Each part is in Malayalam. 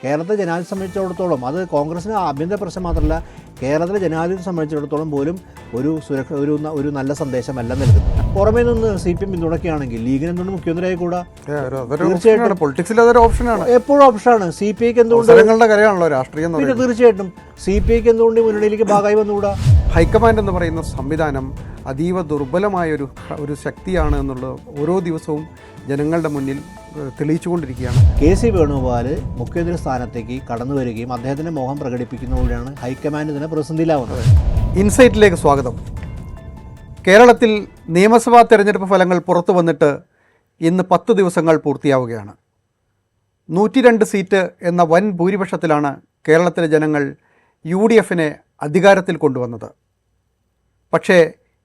കേരളത്തെ ജനാധിപത്യം സംബന്ധിച്ചിടത്തോളം അത് കോൺഗ്രസിന് ആഭ്യന്തര പ്രശ്നം മാത്രമല്ല, കേരളത്തിലെ ജനാധിപത്യം സംബന്ധിച്ചിടത്തോളം പോലും ഒരു നല്ല സന്ദേശമല്ല നൽകുന്നത്. പുറമേ നിന്ന് CPM പിന്തുണയ്ക്കുകയാണെങ്കിൽ ലീഗിന് എന്തുകൊണ്ട് മുഖ്യമന്ത്രിയായി കൂടാ? തീർച്ചയായിട്ടും പൊളിറ്റിക്സിൽ അതൊരു ഓപ്ഷനാണ്, എപ്പോഴും ഓപ്ഷനാണ്. CPIക്ക് എന്തുകൊണ്ട് കാര്യമാണല്ലോ രാഷ്ട്രീയം. പിന്നെ തീർച്ചയായിട്ടും CPIക്ക് എന്തുകൊണ്ട് മുന്നണിയിലേക്ക് ഭാഗമായി വന്നുകൂടാ? ഹൈക്കമാൻഡ് എന്ന് പറയുന്ന സംവിധാനം അതീവ ദുർബലമായ ഒരു ശക്തിയാണ് എന്നുള്ളത് ഓരോ ദിവസവും ജനങ്ങളുടെ മുന്നിൽ തെളിയിച്ചുകൊണ്ടിരിക്കുകയാണ്. KC വേണുഗോപാൽ മുഖ്യമന്ത്രി സ്ഥാനത്തേക്ക് കടന്നു വരികയും അദ്ദേഹത്തിൻ്റെ മോഹം പ്രകടിപ്പിക്കുന്നതോടെയാണ് ഹൈക്കമാൻഡ് ഇതിനെ പ്രതിസന്ധിയിലാവുന്നത്. ഇൻസൈറ്റിലേക്ക് സ്വാഗതം. കേരളത്തിൽ നിയമസഭാ തെരഞ്ഞെടുപ്പ് ഫലങ്ങൾ പുറത്തു വന്നിട്ട് ഇന്ന് 10 ദിവസങ്ങൾ പൂർത്തിയാവുകയാണ്. 102 സീറ്റ് എന്ന വൻ ഭൂരിപക്ഷത്തിലാണ് കേരളത്തിലെ ജനങ്ങൾ UDFനെ അധികാരത്തിൽ കൊണ്ടുവന്നത്. പക്ഷേ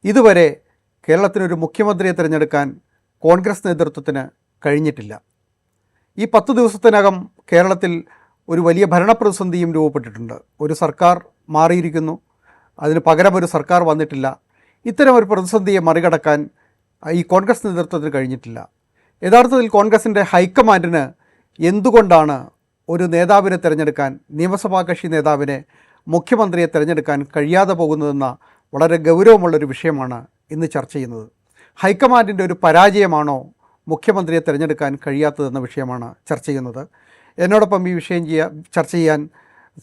ഇതുവരെ കേരളത്തിനൊരു മുഖ്യമന്ത്രിയെ തിരഞ്ഞെടുക്കാൻ കോൺഗ്രസ് നേതൃത്വത്തിന് കഴിഞ്ഞിട്ടില്ല. ഈ 10 ദിവസത്തിനകം കേരളത്തിൽ ഒരു വലിയ ഭരണപ്രതിസന്ധിയും രൂപപ്പെട്ടിട്ടുണ്ട്. ഒരു സർക്കാർ മാറിയിരിക്കുന്നു, അതിന് പകരം ഒരു സർക്കാർ വന്നിട്ടില്ല. ഇത്തരം ഒരു പ്രതിസന്ധിയെ മറികടക്കാൻ ഈ കോൺഗ്രസ് നേതൃത്വത്തിന് കഴിഞ്ഞിട്ടില്ല. യഥാർത്ഥത്തിൽ കോൺഗ്രസിൻ്റെ ഹൈക്കമാൻഡിന് എന്തുകൊണ്ടാണ് ഒരു നേതാവിനെ തിരഞ്ഞെടുക്കാൻ, നിയമസഭാ കക്ഷി നേതാവിനെ, മുഖ്യമന്ത്രിയെ തിരഞ്ഞെടുക്കാൻ കഴിയാതെ പോകുന്നതെന്ന വളരെ ഗൗരവമുള്ളൊരു വിഷയമാണ് ഇന്ന് ചർച്ച ചെയ്യുന്നത്. ഹൈക്കമാൻഡിൻ്റെ ഒരു പരാജയമാണോ മുഖ്യമന്ത്രിയെ തിരഞ്ഞെടുക്കാൻ കഴിയാത്തതെന്ന വിഷയമാണ് ചർച്ച ചെയ്യുന്നത്. എന്നോടൊപ്പം ഈ വിഷയം ചർച്ച ചെയ്യാൻ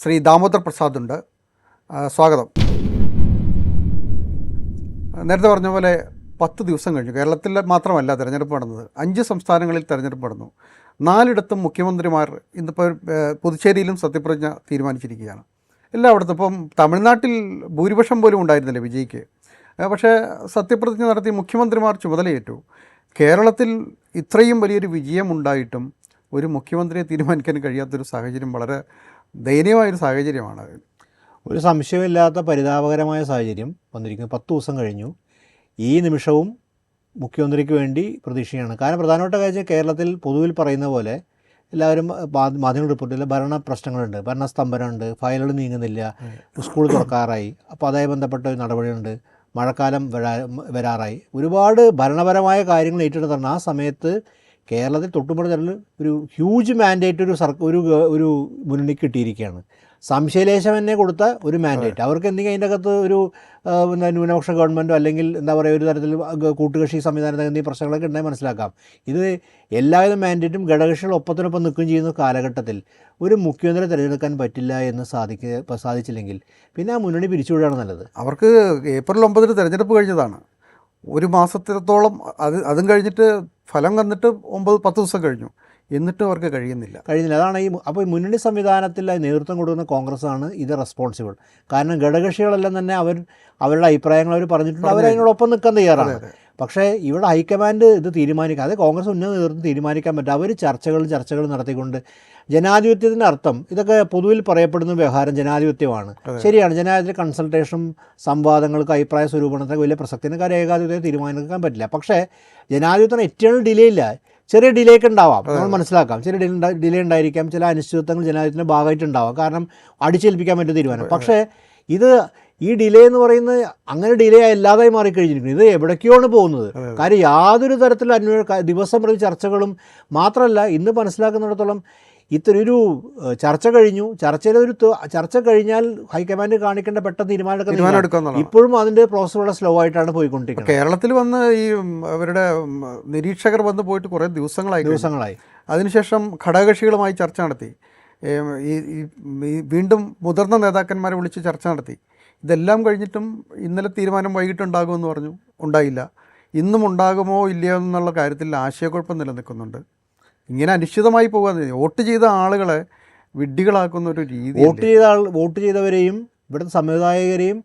ശ്രീ ദാമോദർ പ്രസാദ് ഉണ്ട്. സ്വാഗതം. നേരത്തെ പറഞ്ഞ പോലെ 10 ദിവസം കഴിഞ്ഞു. കേരളത്തിൽ മാത്രമല്ല തിരഞ്ഞെടുപ്പ് നടന്നത്, 5 സംസ്ഥാനങ്ങളിൽ തിരഞ്ഞെടുപ്പ് നടന്നു. 4 മുഖ്യമന്ത്രിമാർ ഇന്നിപ്പോൾ പുതുച്ചേരിയിലും സത്യപ്രതിജ്ഞ തീരുമാനിച്ചിരിക്കുകയാണ്. എല്ലായിടത്തും ഇപ്പം തമിഴ്നാട്ടിൽ ഭൂരിപക്ഷം പോലും ഉണ്ടായിരുന്നില്ല വിജയ്ക്ക്. പക്ഷേ സത്യപ്രതിജ്ഞ നടത്തി മുഖ്യമന്ത്രിമാർ ചുമതലയേറ്റു. കേരളത്തിൽ ഇത്രയും വലിയൊരു വിജയമുണ്ടായിട്ടും ഒരു മുഖ്യമന്ത്രിയെ തീരുമാനിക്കാൻ കഴിയാത്തൊരു സാഹചര്യം വളരെ ദയനീയമായൊരു സാഹചര്യമാണ്. ഒരു സംശയമില്ലാത്ത പരിതാപകരമായ സാഹചര്യം വന്നിരിക്കുന്നു. 10 ദിവസം കഴിഞ്ഞു. ഈ നിമിഷവും മുഖ്യമന്ത്രിക്ക് വേണ്ടി പ്രതീക്ഷയാണ്. കാരണം പ്രധാനപ്പെട്ട കാര്യം കേരളത്തിൽ പൊതുവിൽ പറയുന്ന പോലെ എല്ലാവരും മാധ്യമ റിപ്പോർട്ടിൽ ഭരണ പ്രശ്നങ്ങളുണ്ട്, ഭരണസ്തംഭനമുണ്ട്, ഫയലുകൾ നീങ്ങുന്നില്ല, സ്കൂൾ തുറക്കാറായി, അപ്പോൾ അതുമായി ബന്ധപ്പെട്ട ഒരു നടപടിയുണ്ട്, മഴക്കാലം വരാറായി, ഒരുപാട് ഭരണപരമായ കാര്യങ്ങൾ ഏറ്റെടുത്താണ്. ആ സമയത്ത് കേരളത്തിൽ തൊട്ടുമുള്ള ഒരു ഹ്യൂജ് മാൻഡേറ്റ് ഒരു മുന്നണിക്ക് കിട്ടിയിരിക്കുകയാണ്. സംശയലേശം തന്നെ കൊടുത്ത ഒരു മാൻഡേറ്റ്. അവർക്ക് എന്തെങ്കിലും അതിൻ്റെ അകത്ത് ഒരു ന്യൂനപക്ഷ ഗവൺമെൻറ്റോ അല്ലെങ്കിൽ എന്താ പറയുക ഒരു തരത്തിൽ കൂട്ടുകക്ഷി സംവിധാനത്തിൽ എന്തെങ്കിലും പ്രശ്നങ്ങളൊക്കെ ഉണ്ടായി മനസ്സിലാക്കാം. ഇത് എല്ലാവിധ മാൻഡേറ്റും ഘടകകക്ഷികൾ ഒപ്പത്തിനൊപ്പം നിൽക്കുകയും ചെയ്യുന്ന കാലഘട്ടത്തിൽ ഒരു മുഖ്യമന്ത്രി തിരഞ്ഞെടുക്കാൻ പറ്റില്ല എന്ന് സാധിച്ചില്ലെങ്കിൽ പിന്നെ ആ മുന്നണി പിരിച്ചുവിടുകയാണ് നല്ലത്. അവർക്ക് ഏപ്രിൽ 9 തിരഞ്ഞെടുപ്പ് കഴിഞ്ഞതാണ്. ഒരു മാസത്തോളം അതും കഴിഞ്ഞിട്ട് ഫലം വന്നിട്ട് 9-10 ദിവസം കഴിഞ്ഞു. എന്നിട്ടും അവർക്ക് കഴിയുന്നില്ല. അതാണ് അപ്പോൾ ഈ മുന്നണി സംവിധാനത്തിൽ നേതൃത്വം കൊടുക്കുന്ന കോൺഗ്രസ്സാണ് ഇത് റെസ്പോൺസിബിൾ. കാരണം ഘടകകക്ഷികളെല്ലാം തന്നെ അവരുടെ അഭിപ്രായങ്ങൾ അവർ പറഞ്ഞിട്ടുണ്ട്, അവരതിനോടൊപ്പം നിൽക്കാൻ തയ്യാറാണ്. പക്ഷേ ഇവിടെ ഹൈക്കമാൻഡ് ഇത് തീരുമാനിക്കാം, അത് കോൺഗ്രസ് ഉന്നത നേതൃത്വം തീരുമാനിക്കാൻ പറ്റും. അവർ ചർച്ചകൾ നടത്തിക്കൊണ്ട് ജനാധിപത്യത്തിൻ്റെ അർത്ഥം ഇതൊക്കെ പൊതുവിൽ പറയപ്പെടുന്ന വ്യവഹാരം ജനാധിപത്യമാണ്. ശരിയാണ്, ജനാധിപത്യ കൺസൾട്ടേഷനും സംവാദങ്ങൾക്ക് അഭിപ്രായ സ്വരൂപണത്തിന് വലിയ പ്രസക്തിന് കാര്യം ഏകാധിപത്യം തീരുമാനിക്കാൻ പറ്റില്ല. പക്ഷേ ജനാധിപത്യത്തിന് ഏറ്റവും ഡിലേ ഇല്ല, ചെറിയ ഡിലേക്ക് ഉണ്ടാവാം, നമ്മൾ മനസ്സിലാക്കാം. ചെറിയ ഡിലേ ഉണ്ടായിരിക്കാം, ചില അനിശ്ചിതത്വങ്ങൾ ജനാധിപത്യത്തിൻ്റെ ഭാഗമായിട്ടുണ്ടാവാം, കാരണം അടിച്ചേൽപ്പിക്കാൻ പറ്റുന്ന തീരുമാനം. പക്ഷേ ഈ ഡിലേ എന്ന് പറയുന്നത് അങ്ങനെ ഡിലേ അല്ലാതായി മാറിക്കഴിഞ്ഞിരിക്കുന്നു. ഇത് എവിടേക്കാണ് പോകുന്നത്? കാര്യം യാതൊരു തരത്തിലുള്ള ദിവസം പ്രതി ചർച്ചകളും മാത്രമല്ല, ഇന്ന് മനസ്സിലാക്കുന്നിടത്തോളം ഇത്രയൊരു ചർച്ച കഴിഞ്ഞു. ചർച്ച കഴിഞ്ഞാൽ ഹൈക്കമാൻഡ് കാണിക്കേണ്ട പെട്ടെന്ന് തീരുമാനം ഇപ്പോഴും അതിൻ്റെ പ്രോസസ് വളരെ സ്ലോ ആയിട്ടാണ് പോയിക്കൊണ്ടിരിക്കുന്നത്. കേരളത്തിൽ വന്ന് ഈ അവരുടെ നിരീക്ഷകർ വന്ന് പോയിട്ട് കുറേ ദിവസങ്ങളായി. അതിനുശേഷം ഘടകകക്ഷികളുമായി ചർച്ച നടത്തി, വീണ്ടും മുതിർന്ന നേതാക്കന്മാരെ വിളിച്ച് ചർച്ച നടത്തി. ഇതെല്ലാം കഴിഞ്ഞിട്ടും ഇന്നലെ തീരുമാനം വൈകിട്ടുണ്ടാകുമെന്ന് പറഞ്ഞു, ഉണ്ടായില്ല. ഇന്നും ഉണ്ടാകുമോ ഇല്ലയോ എന്നുള്ള കാര്യത്തിൽ ആശയക്കുഴപ്പം നിലനിൽക്കുന്നുണ്ട്. ഇങ്ങനെ അനിശ്ചിതമായി പോകാതെ വോട്ട് ചെയ്ത ആളുകളെ വിഡ്ഢികളാക്കുന്ന ഒരു രീതി, വോട്ട് ചെയ്തവരെയും ഇവിടുത്തെ സംവിധായകരെയും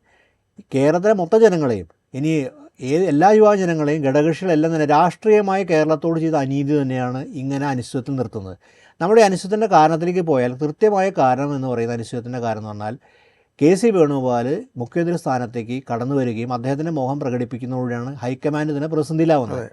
കേരളത്തിലെ മൊത്തം ജനങ്ങളെയും ഇനി എല്ലാ യുവജനങ്ങളെയും ഘടകകക്ഷികളെല്ലാം തന്നെ രാഷ്ട്രീയമായ കേരളത്തോട് ചെയ്ത അനീതി തന്നെയാണ് ഇങ്ങനെ അനിശ്ചിതത്വത്തിൽ നിർത്തുന്നത്. നമ്മുടെ അനിശ്ചിതത്തിൻ്റെ കാരണത്തിലേക്ക് പോയാൽ കൃത്യമായ കാരണം എന്ന് പറയുന്ന അനിശ്ചിതത്തിൻ്റെ കാരണം എന്ന് പറഞ്ഞാൽ KC വേണുഗോപാൽ മുഖ്യമന്ത്രി സ്ഥാനത്തേക്ക് കടന്നു വരികയും അദ്ദേഹത്തിൻ്റെ മോഹം പ്രകടിപ്പിക്കുന്നതോടെയാണ് ഹൈക്കമാൻഡ് ഇതിനെ പ്രതിസന്ധിയിലാവുന്നത്.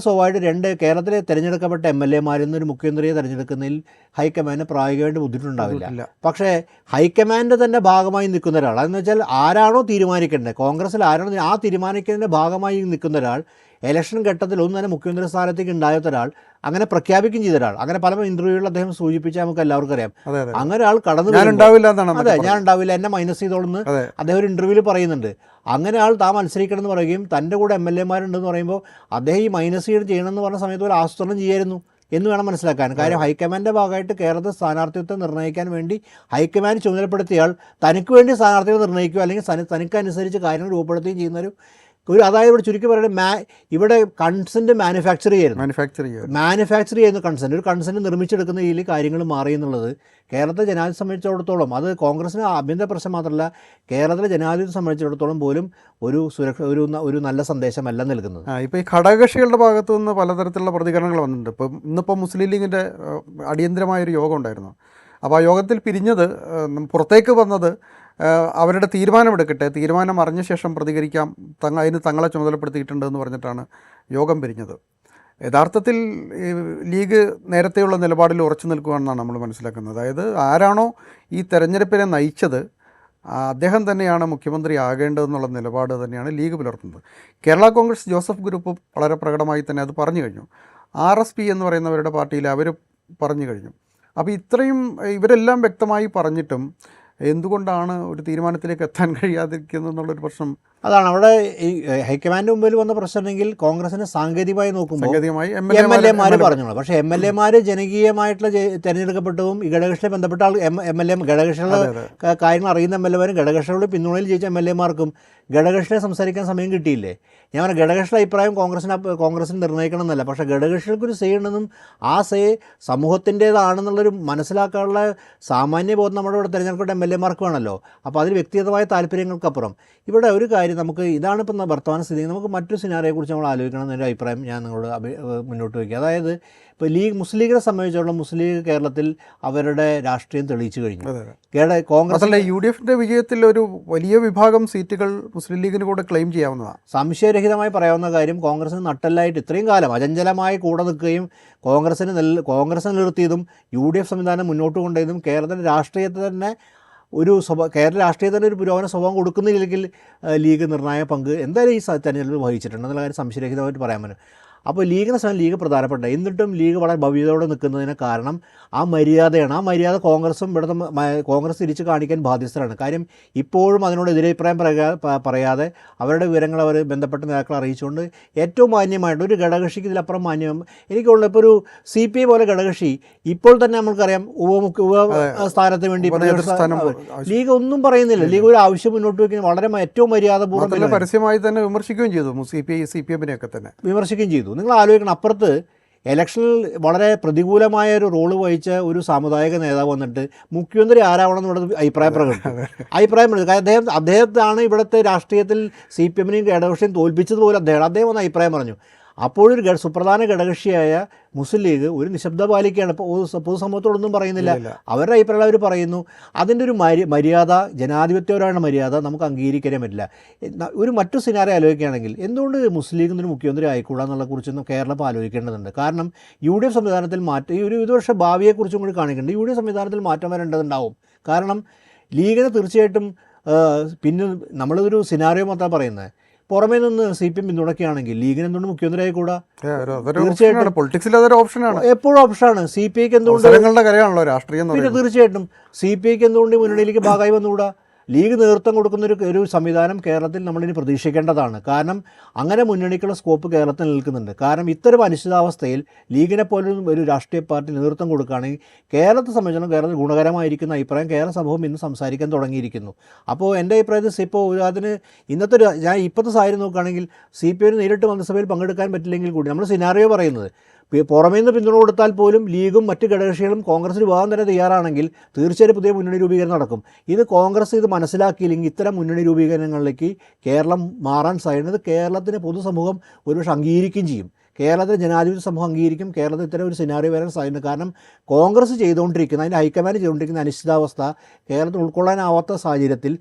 സ്വാഭാവികമായിട്ട് കേരളത്തിലെ തിരഞ്ഞെടുക്കപ്പെട്ട MLA-മാരിൽ നിന്നൊരു മുഖ്യമന്ത്രിയെ തിരഞ്ഞെടുക്കുന്നതിൽ ഹൈക്കമാൻഡ് പ്രായോഗികമായിട്ട് ബുദ്ധിമുട്ടുണ്ടാവില്ല. പക്ഷേ ഹൈക്കമാൻഡ് തന്നെ ഭാഗമായി നിൽക്കുന്ന ഒരാൾ, അതെന്ന് വെച്ചാൽ ആരാണോ തീരുമാനിക്കേണ്ടത്, കോൺഗ്രസ്സിൽ ആരാണോ ആ തീരുമാനിക്കുന്നതിൻ്റെ ഭാഗമായി നിൽക്കുന്ന ഒരാൾ ഇലക്ഷൻ ഘട്ടത്തിൽ ഒന്നും തന്നെ മുഖ്യമന്ത്രി സ്ഥാനത്തേക്ക് ഉണ്ടാകാത്ത ഒരാൾ, അങ്ങനെ പ്രഖ്യാപിക്കുകയും ചെയ്ത ഒരാൾ, അങ്ങനെ പല ഇന്റർവ്യൂകളിൽ അദ്ദേഹം സൂചിപ്പിച്ചാൽ നമുക്ക് എല്ലാവർക്കും അറിയാം. അങ്ങനെ ആൾ കടന്നു ഞാൻ ഉണ്ടാവില്ല, എന്നെ മൈനസ് ചെയ്തോളെന്ന് അദ്ദേഹം ഒരു ഇന്റർവ്യൂവിൽ പറയുന്നുണ്ട്. അങ്ങനെ ആൾ താൻ മത്സരിക്കണം എന്ന് പറയുകയും തൻ്റെ കൂടെ MLA മാരുണ്ടെന്ന് പറയുമ്പോൾ അദ്ദേഹം ഈ മൈനസ് ചെയ്യണമെന്ന് പറഞ്ഞ സമയത്ത് ഒരു ആസൂത്രണം ചെയ്യായിരുന്നു എന്ന് വേണം മനസ്സിലാക്കാൻ. കാര്യം ഹൈക്കമാൻഡിൻ്റെ ഭാഗമായിട്ട് കേരളത്തിൽ സ്ഥാനാർത്ഥിത്വം നിർണ്ണയിക്കാൻ വേണ്ടി ഹൈക്കമാൻഡ് ചുമതലപ്പെടുത്തിയ ആൾ തനിക്ക് വേണ്ടി സ്ഥാനാർത്ഥികൾ നിർണ്ണയിക്കുകയോ അല്ലെങ്കിൽ തനിക്കനുസരിച്ച് കാര്യങ്ങൾ രൂപപ്പെടുത്തുകയും ചെയ്യുന്നൊരു അതായത് ഇവിടെ ചുരുക്കി പറയുന്നത് ഇവിടെ കൺസെൻറ്റ് മാനുഫാക്ചർ ചെയ്യുന്നു. കൺസെൻറ്റ് ഒരു കൺസെൻറ്റ് നിർമ്മിച്ചെടുക്കുന്ന രീതിയിൽ കാര്യങ്ങൾ മാറി എന്നുള്ളത് കേരളത്തെ ജനാധിപത്യം സംബന്ധിച്ചിടത്തോളം, അത് കോൺഗ്രസിന് ആഭ്യന്തര പ്രശ്നം മാത്രമല്ല, കേരളത്തിലെ ജനാധിപത്യം സംബന്ധിച്ചിടത്തോളം പോലും ഒരു നല്ല സന്ദേശമല്ല നൽകുന്നത്. ഇപ്പോൾ ഈ ഘടകകക്ഷികളുടെ ഭാഗത്തു നിന്ന് പലതരത്തിലുള്ള പ്രതികരണങ്ങൾ വന്നിട്ടുണ്ട്. ഇപ്പം ഇന്നിപ്പോൾ മുസ്ലിം ലീഗിൻ്റെ അടിയന്തരമായൊരു യോഗം ഉണ്ടായിരുന്നു. അപ്പോൾ ആ യോഗത്തിൽ പിരിഞ്ഞത്, പുറത്തേക്ക് വന്നത് അവരുടെ തീരുമാനമെടുക്കട്ടെ, തീരുമാനം അറിഞ്ഞ ശേഷം പ്രതികരിക്കാം, അതിന് തങ്ങളെ ചുമതലപ്പെടുത്തിയിട്ടുണ്ടെന്ന് പറഞ്ഞിട്ടാണ് യോഗം പിരിഞ്ഞത്. യഥാർത്ഥത്തിൽ ലീഗ് നേരത്തെയുള്ള നിലപാടിൽ ഉറച്ചു നിൽക്കുകയാണെന്നാണ് നമ്മൾ മനസ്സിലാക്കുന്നത്. അതായത് ആരാണോ ഈ തെരഞ്ഞെടുപ്പിനെ നയിച്ചത് അദ്ദേഹം തന്നെയാണ് മുഖ്യമന്ത്രി ആകേണ്ടതെന്നുള്ള നിലപാട് തന്നെയാണ് ലീഗ് പുലർത്തുന്നത്. കേരള കോൺഗ്രസ് ജോസഫ് ഗ്രൂപ്പ് വളരെ പ്രകടമായി തന്നെ അത് പറഞ്ഞു കഴിഞ്ഞു. RSP എന്ന് പറയുന്നവരുടെ പാർട്ടിയിൽ അവർ പറഞ്ഞു കഴിഞ്ഞു. അപ്പോൾ ഇത്രയും ഇവരെല്ലാം വ്യക്തമായി പറഞ്ഞിട്ടും എന്തുകൊണ്ടാണ് ഒരു തീരുമാനത്തിലേക്ക് എത്താൻ കഴിയാതിരിക്കുന്നത് എന്നുള്ളൊരു പ്രശ്നം അതാണ്. അവിടെ ഈ ഹൈക്കമാൻഡ് മുമ്പിൽ വന്ന പ്രശ്നമെങ്കിൽ കോൺഗ്രസിനെ സാങ്കേതികമായി നോക്കുമ്പോൾ MLA മാർ പറഞ്ഞോളൂ. പക്ഷേ MLA മാർ ജനകീയമായിട്ടുള്ള തിരഞ്ഞെടുക്കപ്പെട്ടതും ഈ ഘടകകക്ഷിയെ ബന്ധപ്പെട്ട MLA ഘടകകക്ഷികളുടെ കാര്യങ്ങൾ അറിയുന്ന MLA മാരും ഘടകകക്ഷികളുടെ പിന്തുണയിൽ ജയിച്ച MLA മാർക്കും ഘടകകക്ഷിയെ സംസാരിക്കാൻ സമയം കിട്ടിയില്ലേ? ഞാൻ പറഞ്ഞ ഘടകകക്ഷിയുടെ അഭിപ്രായം കോൺഗ്രസിന് നിർണ്ണയിക്കണം എന്നല്ല, പക്ഷേ ഘടകകക്ഷികൾക്കൊരു സേ ഉണ്ടെന്നും ആ സേ സമൂഹത്തിൻ്റേതാണെന്നുള്ളൊരു മനസ്സിലാക്കാനുള്ള സാമാന്യ ബോധം നമ്മുടെ ഇവിടെ തിരഞ്ഞെടുക്കപ്പെട്ട MLA മാർക്ക് വേണമല്ലോ. അപ്പോൾ അതിൽ വ്യക്തിഗതമായ താല്പര്യങ്ങൾക്കപ്പുറം ഇവിടെ ഒരു കാര്യം, നമുക്ക് ഇതാണ് ഇപ്പം വർത്തമാന സ്ഥിതി, നമുക്ക് മറ്റൊരു സിനാറിയെക്കുറിച്ച് നമ്മൾ ആലോചിക്കണം എന്നൊരു അഭിപ്രായം ഞാൻ നിങ്ങളോട് മുന്നോട്ട് വയ്ക്കുക. അതായത് ഇപ്പോൾ മുസ്ലിം ലീഗിനെ സംബന്ധിച്ചിടത്തോളം മുസ്ലിം ലീഗ് കേരളത്തിൽ അവരുടെ രാഷ്ട്രീയം തെളിയിച്ചു കഴിഞ്ഞു. കോൺഗ്രസ് UDFന്റെ വിജയത്തിൽ ഒരു വലിയ വിഭാഗം സീറ്റുകൾ മുസ്ലിം ലീഗിന് കൂടെ ക്ലെയിം ചെയ്യാവുന്നതാണ്. സംശയരഹിതമായി പറയാവുന്ന കാര്യം, കോൺഗ്രസിന് നട്ടെല്ലായിട്ട് ഇത്രയും കാലം അചഞ്ചലമായി കൂടെ നിൽക്കുകയും കോൺഗ്രസിനെ നിർത്തിയതും UDF സംവിധാനം മുന്നോട്ട് കൊണ്ടുപോയതും കേരളത്തിൻ്റെ രാഷ്ട്രീയത്തിൽ തന്നെ കേരള രാഷ്ട്രീയത്തിന് ഒരു പുരോഗമന സ്വഭാവം കൊടുക്കുന്നില്ലെങ്കിൽ ലീഗ് നിർണായക പങ്ക് എന്തായാലും ഈ തെരഞ്ഞെടുപ്പിൽ വഹിച്ചിട്ടുണ്ട് എന്നുള്ള കാര്യം സംശയരഹിതമായിട്ട് പറയാൻ പറ്റും. അപ്പോൾ ലീഗിനെ സമയം ലീഗ് പ്രധാനപ്പെട്ട, എന്നിട്ടും ലീഗ് വളരെ ഭവ്യതയോടെ നിൽക്കുന്നതിന് കാരണം ആ മര്യാദയാണ്. ആ മര്യാദ കോൺഗ്രസും ഇവിടുത്തെ കോൺഗ്രസ് തിരിച്ച് കാണിക്കാൻ ബാധ്യസ്ഥരാണ്. കാര്യം ഇപ്പോഴും അതിനോട് എതിരഭിപ്രായം പറയാതെ അവരുടെ വിവരങ്ങൾ അവർ ബന്ധപ്പെട്ട നേതാക്കളെ അറിയിച്ചുകൊണ്ട് ഏറ്റവും മാന്യമായിട്ട് ഒരു ഘടകകക്ഷിക്ക് ഇതിലപ്പുറം മാന്യം എനിക്ക് തോന്നുന്നു. ഇപ്പോൾ ഒരു CPI പോലെ ഘടകകക്ഷി ഇപ്പോൾ തന്നെ നമുക്കറിയാം ഉപ സ്ഥാനത്ത് വേണ്ടി ലീഗ് ഒന്നും പറയുന്നില്ല. ലീഗ് ഒരു ആവശ്യം മുന്നോട്ട് വയ്ക്കുന്നത് വളരെ ഏറ്റവും മര്യാദപൂർവ്വം പരസ്യമായി തന്നെ വിമർശിക്കുകയും ചെയ്തു. CPM-നെയൊക്കെ തന്നെ വിമർശിക്കുകയും ചെയ്തു. നിങ്ങൾ ആലോചിക്കണം, അപ്പുറത്ത് ഇലക്ഷനിൽ വളരെ പ്രതികൂലമായ ഒരു റോള് വഹിച്ച ഒരു സാമുദായിക നേതാവ് വന്നിട്ട് മുഖ്യമന്ത്രി ആരാവണം എന്നുള്ളത് അഭിപ്രായം പ്രകടിപ്പിച്ചു. അദ്ദേഹത്താണ് ഇവിടുത്തെ രാഷ്ട്രീയത്തിൽ CPM-നെയും ഘടകകക്ഷിയും തോൽപ്പിച്ചതുപോലെ അദ്ദേഹം വന്ന് അഭിപ്രായം പറഞ്ഞു. അപ്പോഴൊരു സുപ്രധാന ഘടകകക്ഷിയായ മുസ്ലിം ലീഗ് ഒരു നിശബ്ദ പാലിക്കുകയാണ്. പൊതുസമൂഹത്തോടൊന്നും പറയുന്നില്ല, അവരുടെ അഭിപ്രായം അവർ പറയുന്നു. അതിൻ്റെ ഒരു മര്യാദ, ജനാധിപത്യപരമായ മര്യാദ നമുക്ക് അംഗീകരിക്കാൻ പറ്റില്ല. മറ്റു സിനാറിയോ ആലോചിക്കുകയാണെങ്കിൽ എന്തുകൊണ്ട് മുസ്ലിം ലീഗ് ഒരു മുഖ്യമന്ത്രി ആയിക്കൂടാ എന്നുള്ള കുറിച്ചൊന്നും കേരളം ഇപ്പോൾ ആലോചിക്കേണ്ടതുണ്ട്. കാരണം UDF സംവിധാനത്തിൽ മാറ്റം, ഈ ഒരു വർഷം ഭാവിയെക്കുറിച്ചും കൂടി കാണിക്കുന്നുണ്ട്. UDF സംവിധാനത്തിൽ മാറ്റം വരേണ്ടതുണ്ടാവും. കാരണം ലീഗിന് തീർച്ചയായിട്ടും പിന്നെ നമ്മളൊരു സിനാറിയോ മാത്രമാണ് പറയുന്നത്. പുറമേ നിന്ന് CPM പിന്തുണയ്ക്കുകയാണെങ്കിൽ ലീഗിന് എന്തുകൊണ്ട് മുഖ്യമന്ത്രി ആയിക്കൂടാ? തീർച്ചയായിട്ടും പൊളിറ്റിക്സിൽ അതൊരു ഓപ്ഷനാണ്, എപ്പോഴും ഓപ്ഷനാണ്. CPIക്ക് എന്തുകൊണ്ട് പിന്നെ തീർച്ചയായിട്ടും CPIക്ക് എന്തുകൊണ്ട് മുന്നണിയിലേക്ക് ഭാഗമായി വന്നുകൂടാ? ലീഗ് നേതൃത്വം കൊടുക്കുന്ന ഒരു സംവിധാനം കേരളത്തിൽ നമ്മളിനി പ്രതീക്ഷിക്കേണ്ടതാണ്. കാരണം അങ്ങനെ മുന്നണിക്കുള്ള സ്കോപ്പ് കേരളത്തിൽ നിൽക്കുന്നുണ്ട്. കാരണം ഇത്തരം അനിശ്ചിതാവസ്ഥയിൽ ലീഗിനെ പോലും ഒരു രാഷ്ട്രീയ പാർട്ടി നേതൃത്വം കൊടുക്കുകയാണെങ്കിൽ കേരളത്തെ സംബന്ധിച്ചിടത്തോളം കേരളത്തിൽ ഗുണകരമായിരിക്കുന്ന അഭിപ്രായം കേരള സമൂഹം ഇന്ന് സംസാരിക്കാൻ തുടങ്ങിയിരിക്കുന്നു. അപ്പോൾ എൻ്റെ അഭിപ്രായത്തിൽ ഇപ്പോൾ അതിന് ഞാൻ ഇപ്പോഴത്തെ സാഹചര്യം നോക്കുകയാണെങ്കിൽ CPM നേരിട്ട് മന്ത്രിസഭയിൽ പങ്കെടുക്കാൻ പറ്റില്ലെങ്കിൽ കൂടി നമ്മൾ സിനാറിയോ പറയുന്നത് പുറമേ നിന്ന് പിന്തുണ കൊടുത്താൽ പോലും ലീഗും മറ്റ് ഘടകകക്ഷികളും കോൺഗ്രസിന് വിഭാഗം തന്നെ തയ്യാറാണെങ്കിൽ തീർച്ചയായും പുതിയ മുന്നണി രൂപീകരണം നടക്കും. കോൺഗ്രസ് ഇത് മനസ്സിലാക്കിയില്ലെങ്കിൽ ഇത്തരം മുന്നണി രൂപീകരണങ്ങളിലേക്ക് കേരളം മാറാൻ സാധ്യത കേരളത്തിന് പൊതുസമൂഹം ഒരുപക്ഷെ അംഗീകരിക്കുകയും ചെയ്യും. കേരളത്തിലെ ജനാധിപത്യ സമൂഹം അംഗീകരിക്കും. കേരളത്തിൽ ഇത്തരം ഒരു സിനാറിയോ വരാൻ സാധ്യത. കാരണം കോൺഗ്രസ് ചെയ്തുകൊണ്ടിരിക്കുന്ന, അതിൻ്റെ ഹൈക്കമാൻഡ് ചെയ്തുകൊണ്ടിരിക്കുന്ന അനിശ്ചിതാവസ്ഥ കേരളത്തിൽ ഉൾക്കൊള്ളാനാവാത്ത സാഹചര്യത്തിൽ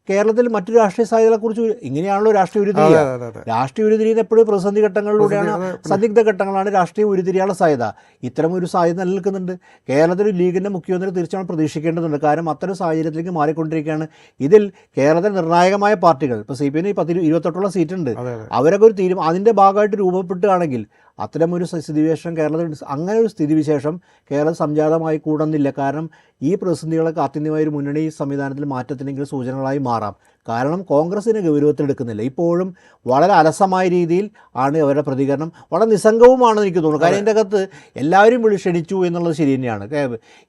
കേരളത്തിൽ മറ്റു രാഷ്ട്രീയ സാധ്യതകളെക്കുറിച്ച് ഇങ്ങനെയാണല്ലോ രാഷ്ട്രീയ ഉരുത്തിരിയുക. രാഷ്ട്രീയ ഉരുത്തിരിയുന്ന എപ്പോഴും പ്രതിസന്ധി ഘട്ടങ്ങളിലൂടെയാണ്, സന്ദിഗ്ധ ഘട്ടങ്ങളാണ് രാഷ്ട്രീയ ഉരുത്തിരിയാനുള്ള സാധ്യത. ഇത്തരം ഒരു സാധ്യത നിലനിൽക്കുന്നുണ്ട്. കേരളത്തിൽ ലീഗിൻ്റെ മുഖ്യമന്ത്രി തീർച്ചയായും പ്രതീക്ഷിക്കേണ്ടതുണ്ട്. കാരണം അത്തരം സാഹചര്യത്തിലേക്ക് മാറിക്കൊണ്ടിരിക്കുകയാണ്. ഇതിൽ കേരളത്തിൽ നിർണായകമായ പാർട്ടികൾ, ഇപ്പോൾ CPM 28 സീറ്റുണ്ട്, അവരൊക്കെ ഒരു അതിൻ്റെ ഭാഗമായിട്ട് രൂപപ്പെടുകയാണെങ്കിൽ അത്തരമൊരു സ്ഥിതിവിശേഷം കേരളത്തിൽ, അങ്ങനെ ഒരു സ്ഥിതിവിശേഷം കേരളം സംജാതമായി കൂടുന്നില്ല. കാരണം ഈ പ്രതിസന്ധികളൊക്കെ ആത്യന്തികമായ ഒരു മുന്നണി സംവിധാനത്തിൽ മാറ്റത്തിനെങ്കിലും സൂചനകളായി മാറാം. കാരണം കോൺഗ്രസിനെ ഗൗരവത്തിലെടുക്കുന്നില്ല. ഇപ്പോഴും വളരെ അലസമായ രീതിയിൽ ആണ് അവരുടെ പ്രതികരണം, വളരെ നിസ്സംഗവുമാണെന്ന് എനിക്ക് തോന്നുന്നു. കാര്യം ഇതിൻ്റെ അകത്ത് എല്ലാവരും ക്ഷണിച്ചു എന്നുള്ളത് ശരി തന്നെയാണ്.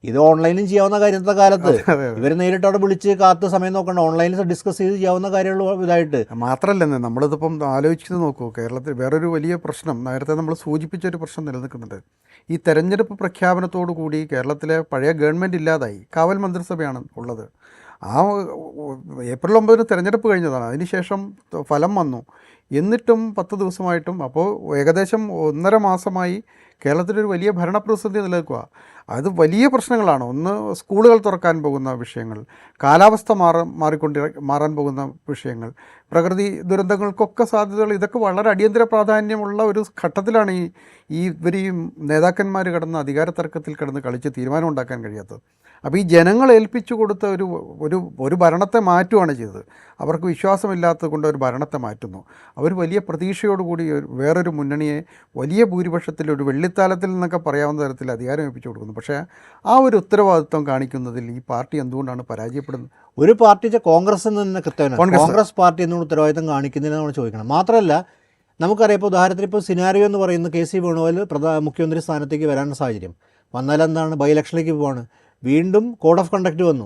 ഇത് ഓൺലൈനിലും ചെയ്യാവുന്ന കാര്യം. ഇന്നത്തെ കാലത്ത് ഇവർ നേരിട്ട് അവിടെ വിളിച്ച് കാത്ത് സമയം നോക്കണ്ട, ഓൺലൈനിൽ ഡിസ്കസ് ചെയ്ത് ചെയ്യാവുന്ന കാര്യമുള്ള ഇതായിട്ട്. മാത്രമല്ല, നമ്മളിതിപ്പം ആലോചിച്ച് നോക്കൂ, കേരളത്തിൽ വേറൊരു വലിയ പ്രശ്നം, നേരത്തെ നമ്മൾ സൂചിപ്പിച്ചൊരു പ്രശ്നം നിലനിൽക്കുന്നുണ്ട്. ഈ തെരഞ്ഞെടുപ്പ് പ്രഖ്യാപനത്തോടു കൂടി കേരളത്തിലെ പഴയ ഗവൺമെൻറ് ഇല്ലാതായി. കാവൽ മന്ത്രിസഭയാണ് ഉള്ളത്. ഏപ്രിൽ 9 തെരഞ്ഞെടുപ്പ് കഴിഞ്ഞതാണ്. അതിനുശേഷം ഫലം വന്നു. എന്നിട്ടും 10 ദിവസമായിട്ടും, അപ്പോൾ ഏകദേശം 1.5 മാസമായി കേരളത്തിലൊരു വലിയ ഭരണപ്രതിസന്ധി നിലനിൽക്കുക. അത് വലിയ പ്രശ്നങ്ങളാണ്. ഒന്ന്, സ്കൂളുകൾ തുറക്കാൻ പോകുന്ന വിഷയങ്ങൾ, കാലാവസ്ഥ മാറാൻ പോകുന്ന വിഷയങ്ങൾ, പ്രകൃതി ദുരന്തങ്ങൾക്കൊക്കെ സാധ്യതകൾ, ഇതൊക്കെ വളരെ അടിയന്തര പ്രാധാന്യമുള്ള ഒരു ഘട്ടത്തിലാണ് ഇവർ ഈ നേതാക്കന്മാർ കിടന്ന് അധികാര തർക്കത്തിൽ കിടന്ന് കളിച്ച് തീരുമാനം ഉണ്ടാക്കാൻ കഴിയാത്തത്. അപ്പോൾ ഈ ജനങ്ങൾ ഏൽപ്പിച്ചു കൊടുത്ത ഒരു ഭരണത്തെ മാറ്റുകയാണ് ചെയ്തത്. അവർക്ക് വിശ്വാസമില്ലാത്തത് കൊണ്ട് ഒരു ഭരണത്തെ മാറ്റുന്നു. അവർ വലിയ പ്രതീക്ഷയോടുകൂടി വേറൊരു മുന്നണിയെ വലിയ ഭൂരിപക്ഷത്തിൽ, ഒരു വെള്ളിത്താലത്തിൽ നിന്നൊക്കെ പറയാവുന്ന തരത്തിൽ അധികാരം ഏൽപ്പിച്ചു കൊടുക്കുന്നു. പക്ഷേ ആ ഒരു ഉത്തരവാദിത്വം കാണിക്കുന്നതിൽ ഈ പാർട്ടി എന്തുകൊണ്ടാണ് പരാജയപ്പെടുന്നത്? ഒരു പാർട്ടി കോൺഗ്രസ് നിന്ന് കൃത്യമാണ്, കോൺഗ്രസ് പാർട്ടി എന്നുള്ള ഉത്തരവാദിത്വം കാണിക്കുന്നതിന് നമ്മൾ ചോദിക്കണം. മാത്രമല്ല, നമുക്കറിയാം, ഇപ്പോൾ ഉദാഹരണത്തിന് ഇപ്പോൾ സിനാരിയോ എന്ന് പറയുന്ന KC വേണുഗോപാൽ മുഖ്യമന്ത്രി സ്ഥാനത്തേക്ക് വരാനുള്ള സാഹചര്യം വന്നാലെന്താണ്, ബൈ ഇലക്ഷനിലേക്ക് പോവാണ്, വീണ്ടും കോഡ് ഓഫ് കണ്ടക്ട് വന്നു.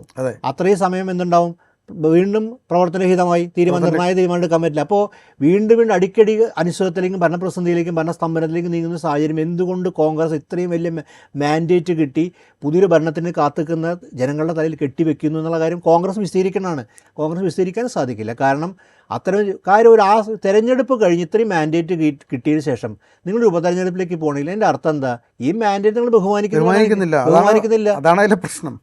അത്രയും സമയം എന്തുണ്ടാവും, വീണ്ടും പ്രവർത്തനരഹിതമായി നിർണായ തീരുമാനം എടുക്കാൻ പറ്റില്ല. അപ്പോൾ വീണ്ടും അടിക്കടി അനിശ്ചിതത്വത്തിലേക്കും ഭരണപ്രതിസന്ധിയിലേക്കും ഭരണസ്തംഭനത്തിലേക്കും നീങ്ങുന്ന സാഹചര്യം എന്തുകൊണ്ട് കോൺഗ്രസ് ഇത്രയും വലിയ മാൻഡേറ്റ് കിട്ടി പുതിയൊരു ഭരണത്തിന് കാത്തുക്കുന്ന ജനങ്ങളുടെ തലയിൽ കെട്ടിവെക്കുന്നു എന്നുള്ള കാര്യം കോൺഗ്രസ് വിശദീകരിക്കണമാണ്. കോൺഗ്രസ് വിശദീകരിക്കാൻ സാധിക്കില്ല. കാരണം അത്തരം കാര്യം ആ തെരഞ്ഞെടുപ്പ് കഴിഞ്ഞ് ഇത്രയും മാൻഡേറ്റ് കിട്ടിയതിന് ശേഷം നിങ്ങളൊരു ഉപതെരഞ്ഞെടുപ്പിലേക്ക് പോകണമെങ്കിൽ എൻ്റെ അർത്ഥം എന്താ? ഈ മാൻഡേറ്റ് നിങ്ങൾ ബഹുമാനിക്കുന്നില്ല. അതാണ് അതിലെ പ്രശ്നം.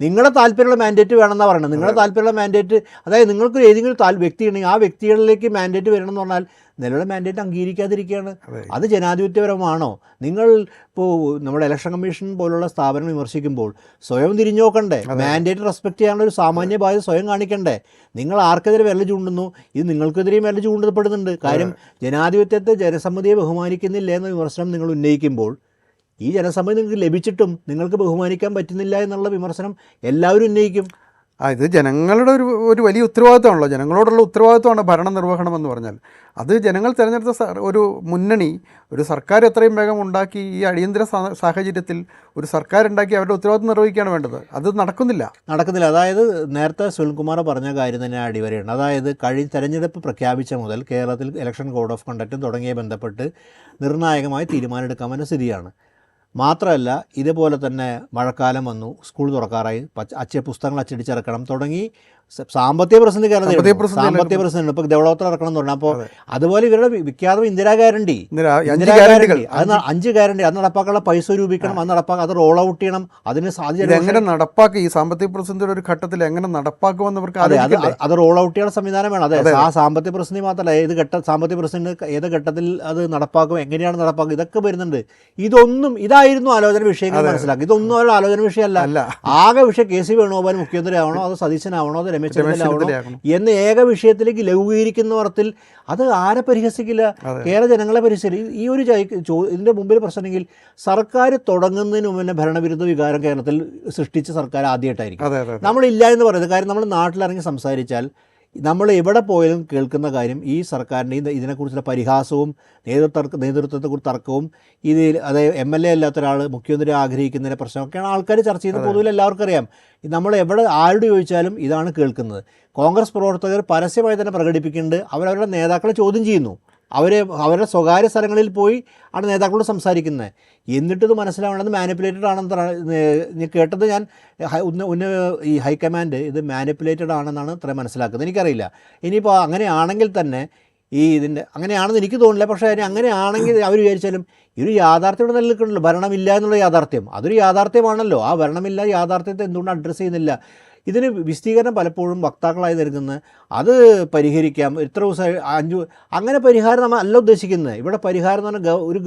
നിങ്ങളുടെ താല്പര്യമുള്ള മാൻഡേറ്റ് വേണമെന്നാണ് പറയുന്നത്. നിങ്ങളുടെ താല്പര്യമുള്ള മാൻഡേറ്റ്, അതായത് നിങ്ങൾക്ക് ഏതെങ്കിലും വ്യക്തി ഉണ്ടെങ്കിൽ ആ വ്യക്തികളിലേക്ക് മാൻഡേറ്റ് വരണം എന്ന് പറഞ്ഞാൽ നിലവിലെ മാൻഡേറ്റ് അംഗീകരിക്കാതിരിക്കുകയാണ്. അത് ജനാധിപത്യപരമാണോ? നിങ്ങൾ ഇപ്പോൾ നമ്മുടെ ഇലക്ഷൻ കമ്മീഷൻ പോലുള്ള സ്ഥാപനം വിമർശിക്കുമ്പോൾ സ്വയം തിരിഞ്ഞു നോക്കണ്ടേ? മാൻഡേറ്റ് റെസ്പെക്ട് ചെയ്യാനുള്ള ഒരു സാമാന്യ ബാധ്യത സ്വയം കാണിക്കണ്ടേ? നിങ്ങൾ ആർക്കെതിരെ വിരൽ ചൂണ്ടുന്നു, ഇത് നിങ്ങൾക്കെതിരെയും വിരൽ ചൂണ്ടപ്പെടുന്നുണ്ട്. കാര്യം ജനാധിപത്യത്തെ, ജനസമ്മതിയെ ബഹുമാനിക്കുന്നില്ല എന്ന വിമർശനം നിങ്ങൾ ഉന്നയിക്കുമ്പോൾ ഈ ജനസമ്മതി നിങ്ങൾക്ക് ലഭിച്ചിട്ടും നിങ്ങൾക്ക് ബഹുമാനിക്കാൻ പറ്റുന്നില്ല എന്നുള്ള വിമർശനം എല്ലാവരും ഉന്നയിക്കും. ഇത് ജനങ്ങളുടെ ഒരു വലിയ ഉത്തരവാദിത്തമാണല്ലോ. ജനങ്ങളോടുള്ള ഉത്തരവാദിത്തമാണ് ഭരണനിർവഹണം എന്ന് പറഞ്ഞാൽ. അത് ജനങ്ങൾ തിരഞ്ഞെടുത്ത ഒരു മുന്നണി, ഒരു സർക്കാർ എത്രയും വേഗം ഉണ്ടാക്കി ഈ അടിയന്തര സാഹചര്യത്തിൽ ഒരു സർക്കാർ ഉണ്ടാക്കി അവരുടെ ഉത്തരവാദിത്തം നിർവഹിക്കുകയാണ് വേണ്ടത്. അത് നടക്കുന്നില്ല. അതായത് നേരത്തെ സുനിൽകുമാർ പറഞ്ഞ കാര്യം തന്നെ അടിവരയാണ്. അതായത് തെരഞ്ഞെടുപ്പ് പ്രഖ്യാപിച്ച മുതൽ കേരളത്തിൽ ഇലക്ഷൻ കോഡ് ഓഫ് കണ്ടക്റ്റും തുടങ്ങിയ ബന്ധപ്പെട്ട് നിർണായകമായി തീരുമാനമെടുക്കാൻ പറ്റുന്ന സ്ഥിതിയാണ്. മാത്രമല്ല, ഇതുപോലെ തന്നെ മഴക്കാലം വന്നു, സ്കൂൾ തുറക്കാറായി, പുസ്തകങ്ങൾ അച്ചടിച്ചിറക്കണം തുടങ്ങി സാമ്പത്തിക പ്രതിസന്ധി സാമ്പത്തിക പ്രതിസന്ധി ഇപ്പോൾ ഡെവലപ്പർ ഇറക്കണം എന്ന് പറഞ്ഞാൽ, അപ്പോൾ അതുപോലെ ഇവരുടെ വിഖ്യാതം ഇന്ദിരാ ഗ്യാരണ്ടി, 5 ഗ്യാരണ്ടി അത് നടപ്പാക്കാനുള്ള പൈസ രൂപീകരിക്കണം, അത് നടപ്പാക്കുക, അത് റോൾ ഔട്ട് ചെയ്യണം. അതിന് സാധ്യത എങ്ങനെ നടപ്പാക്കി, ഈ സാമ്പത്തിക പ്രതിസന്ധിയുടെ ഒരു ഘട്ടത്തിൽ എങ്ങനെ നടപ്പാക്കുമെന്നവർക്ക് അത് റോൾ ഔട്ട് ചെയ്യാനുള്ള സംവിധാനം വേണം. അതെ, ആ സാമ്പത്തിക പ്രതിസന്ധി മാത്രമല്ല, സാമ്പത്തിക പ്രതിസന്ധി ഏത് ഘട്ടത്തിൽ അത് നടപ്പാക്കും, എങ്ങനെയാണ് നടപ്പാക്കുക, ഇതൊക്കെ വരുന്നുണ്ട്. ഇതായിരുന്നു ആലോചന വിഷയങ്ങൾ മനസ്സിലാക്കി. ഇതൊന്നും അവരുടെ ആലോചന വിഷയമല്ല. ആകെ വിഷയം KC വേണുഗോപാൽ മുഖ്യമന്ത്രി ആവണോ, അത് സതീശനാവണോ, അത് രമേശ് ചെന്നിത്തലയാവണോ എന്ന ഏക വിഷയത്തിലേക്ക് ലഘൂകരിക്കുന്ന തരത്തിൽ അത് ആരെ പരിഹസിക്കില്ല, കേരള ജനങ്ങളെ പരിഹസിക്കില്ല. ഈ ഒരു ഇതിന്റെ മുമ്പിൽ പ്രശ്നമെങ്കിൽ സർക്കാർ തുടങ്ങുന്നതിന് മുമ്പ് തന്നെ ഭരണവിരുദ്ധ വികാരം കേരളത്തിൽ സൃഷ്ടിച്ച സർക്കാർ ആദ്യമായിട്ടായിരിക്കും. നമ്മളില്ല എന്ന് പറയുന്നത്. കാര്യം നമ്മൾ നാട്ടിലിറങ്ങി സംസാരിച്ചാൽ നമ്മൾ എവിടെ പോയാലും കേൾക്കുന്ന കാര്യം ഈ സർക്കാരിൻ്റെ ഇതിനെക്കുറിച്ചുള്ള പരിഹാസവും നേതൃത്വത്തെക്കുറിച്ച് തർക്കവും, അതായത് MLA അല്ലാത്ത ഒരാൾ മുഖ്യമന്ത്രി ആഗ്രഹിക്കുന്നതിൻ്റെ പ്രശ്നമൊക്കെയാണ് ആൾക്കാർ ചർച്ച ചെയ്യുന്നത്. പൊതുവിൽ എല്ലാവർക്കും അറിയാം. നമ്മൾ എവിടെ ആരോട് ചോദിച്ചാലും ഇതാണ് കേൾക്കുന്നത്. കോൺഗ്രസ് പ്രവർത്തകർ പരസ്യമായി തന്നെ പ്രകടിപ്പിക്കുന്നുണ്ട്, അവരവരുടെ നേതാക്കളെ ചോദ്യം ചെയ്യുന്നു. അവരുടെ സ്വകാര്യ സ്ഥലങ്ങളിൽ പോയി ആണ് നേതാക്കളോട് സംസാരിക്കുന്നത്. എന്നിട്ടിത് മനസ്സിലാവേണ്ടത് മാനിപ്പുലേറ്റഡ് ആണെന്ന് കേട്ടത് ഞാൻ ഈ ഹൈക്കമാൻഡ് ഇത് മാനിപ്പുലേറ്റഡ് ആണെന്നാണ് ഇത്രയും മനസ്സിലാക്കുന്നത്. എനിക്കറിയില്ല. ഇനിയിപ്പോൾ അങ്ങനെയാണെങ്കിൽ തന്നെ ഇതിൻ്റെ അങ്ങനെയാണെന്ന് എനിക്ക് തോന്നില്ല. പക്ഷേ അങ്ങനെയാണെങ്കിൽ അവർ വിചാരിച്ചാലും ഈ ഒരു യാഥാർത്ഥ്യം ഇവിടെ നിലനിൽക്കണമല്ലോ, ഭരണമില്ല എന്നുള്ള യാഥാർത്ഥ്യം. അതൊരു യാഥാർത്ഥ്യമാണല്ലോ. ആ ഭരണമില്ല യാഥാർത്ഥ്യത്തെ എന്തുകൊണ്ട് അഡ്രസ്സ് ചെയ്യുന്നില്ല? ഇതിന് വിശദീകരണം പലപ്പോഴും വക്താക്കളായി നൽകുന്നത് അത് പരിഹരിക്കാം, ഇത്ര ദിവസം അങ്ങനെ പരിഹാരം നമ്മൾ അല്ല ഉദ്ദേശിക്കുന്നത്. ഇവിടെ പരിഹാരം എന്ന് പറഞ്ഞാൽ ഒരു